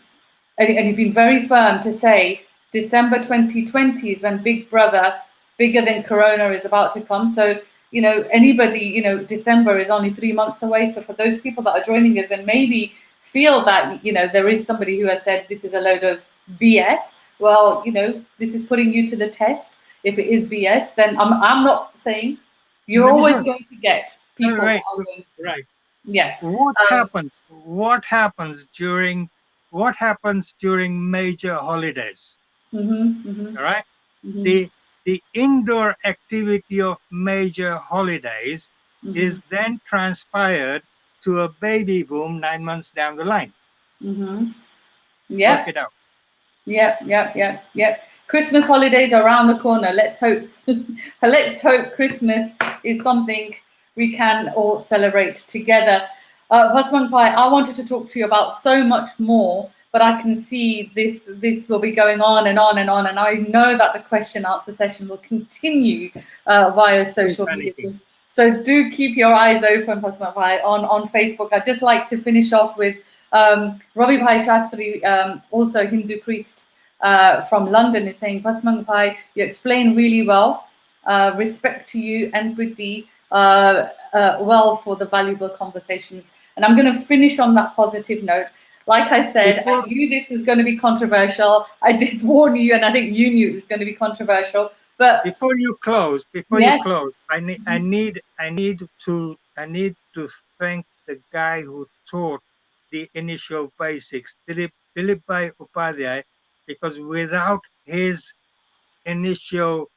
you've been very firm to say December 2020 is when Big Brother, bigger than Corona, is about to come. So, anybody, December is only 3 months away. So for those people that are joining us and maybe feel that, there is somebody who has said this is a load of BS, well, this is putting you to the test. If it is BS, then I'm not saying you're always going to get people. Right. Yeah. What happens during major holidays? All right. The indoor activity of major holidays is then transpired to a baby boom 9 months down the line. Yeah. Work it out. Yep. Christmas holidays are around the corner. Let's hope Christmas is something we can all celebrate together. Pasman Pai, I wanted to talk to you about so much more, but I can see this will be going on and on and on, and I know that the question answer session will continue via social media. So do keep your eyes open, Pasman Pai, on Facebook. I'd just like to finish off with Ravi Bhai Shastri, also Hindu priest from London, is saying, Pasman Pai, you explain really well. Respect to you and Priti, well for the valuable conversations. And I'm going to finish on that positive note. Like I said, I knew this is going to be controversial. I did warn you, and I think you knew it was going to be controversial. But before you close, yes, I need to thank the guy who taught the initial basics, Dilip Bhai Upadhyay, because without his initial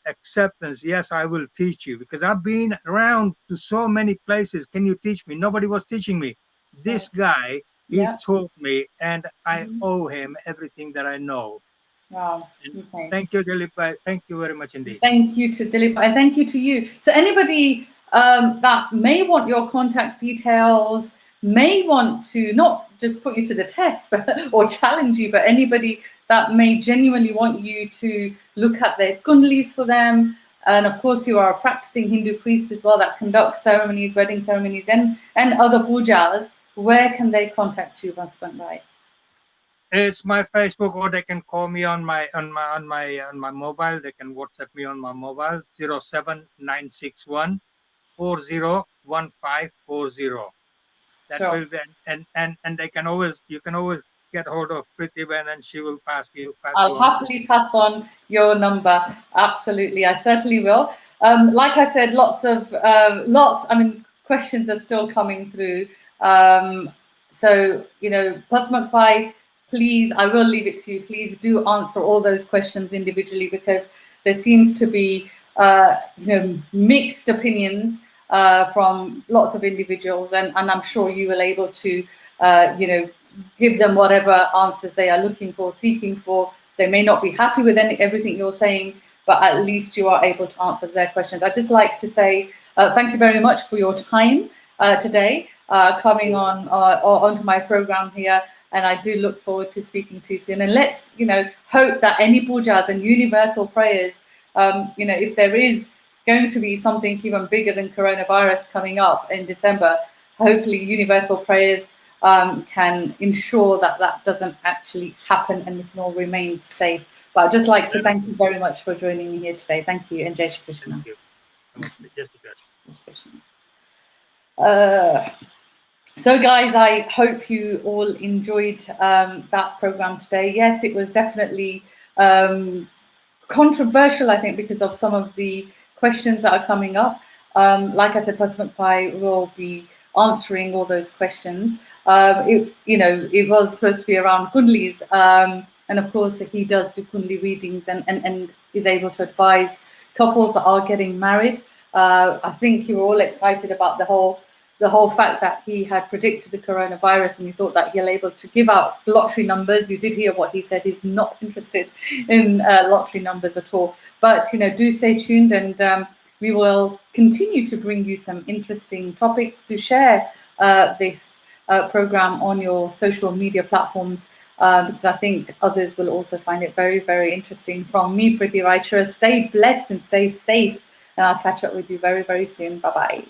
acceptance, yes, I will teach you, because I've been around to so many places. Can you teach me? Nobody was teaching me. This guy, he yeah. taught me, and I Mhm. owe him everything that I know. Wow. And Okay. thank you, Dilip Bhai. Thank you very much indeed. Thank you to Dilip, and thank you to you. So anybody that may want your contact details, may want to not just put you to the test, but or challenge you, but anybody that may genuinely want you to look at their kundlis for them. And of course, you are a practicing Hindu priest as well that conducts ceremonies, wedding ceremonies, and other pujas. Where can they contact you, Baswan Bhai? It's my Facebook, or they can call me on my mobile. They can WhatsApp me on my mobile 07961 401540. That Sure. will be, and they can always, you can always get hold of Pritiban, and she will pass you I'll on to. happily pass on your number. Absolutely, I certainly will. Like I said, I mean, questions are still coming through. So, Pasmak Pai, please, I will leave it to you. Please do answer all those questions individually, because there seems to be, mixed opinions from lots of individuals, and I'm sure you will able to, give them whatever answers they are looking for, seeking for. They may not be happy with everything you're saying, but at least you are able to answer their questions. I'd just like to say thank you very much for your time today, coming on onto my program here. And I do look forward to speaking to you soon. And let's, hope that any pujas and universal prayers, if there is going to be something even bigger than coronavirus coming up in December, hopefully universal prayers can ensure that that doesn't actually happen and we can all remain safe. But I'd just like to thank you very much for joining me here today. Thank you, and Jai Shri Thank Krishna. you. Namaste. Just because. Uh, so, guys, I hope you all enjoyed that program today. Yes, it was definitely controversial, I think, because of some of the questions that are coming up. Like I said, President Pai will be answering all those questions. It was supposed to be around Kundlis, and of course, he does do Kundli readings and is able to advise couples that are getting married. I think you were all excited about the whole fact that he had predicted the coronavirus, and you thought that he'll able to give out lottery numbers. You did hear what he said. He's not interested in lottery numbers at all. But, do stay tuned, and we will continue to bring you some interesting topics to share this program on your social media platforms, because I think others will also find it very, very interesting. From me, Priti Raichura, stay blessed and stay safe. And I'll catch up with you very, very soon. Bye-bye.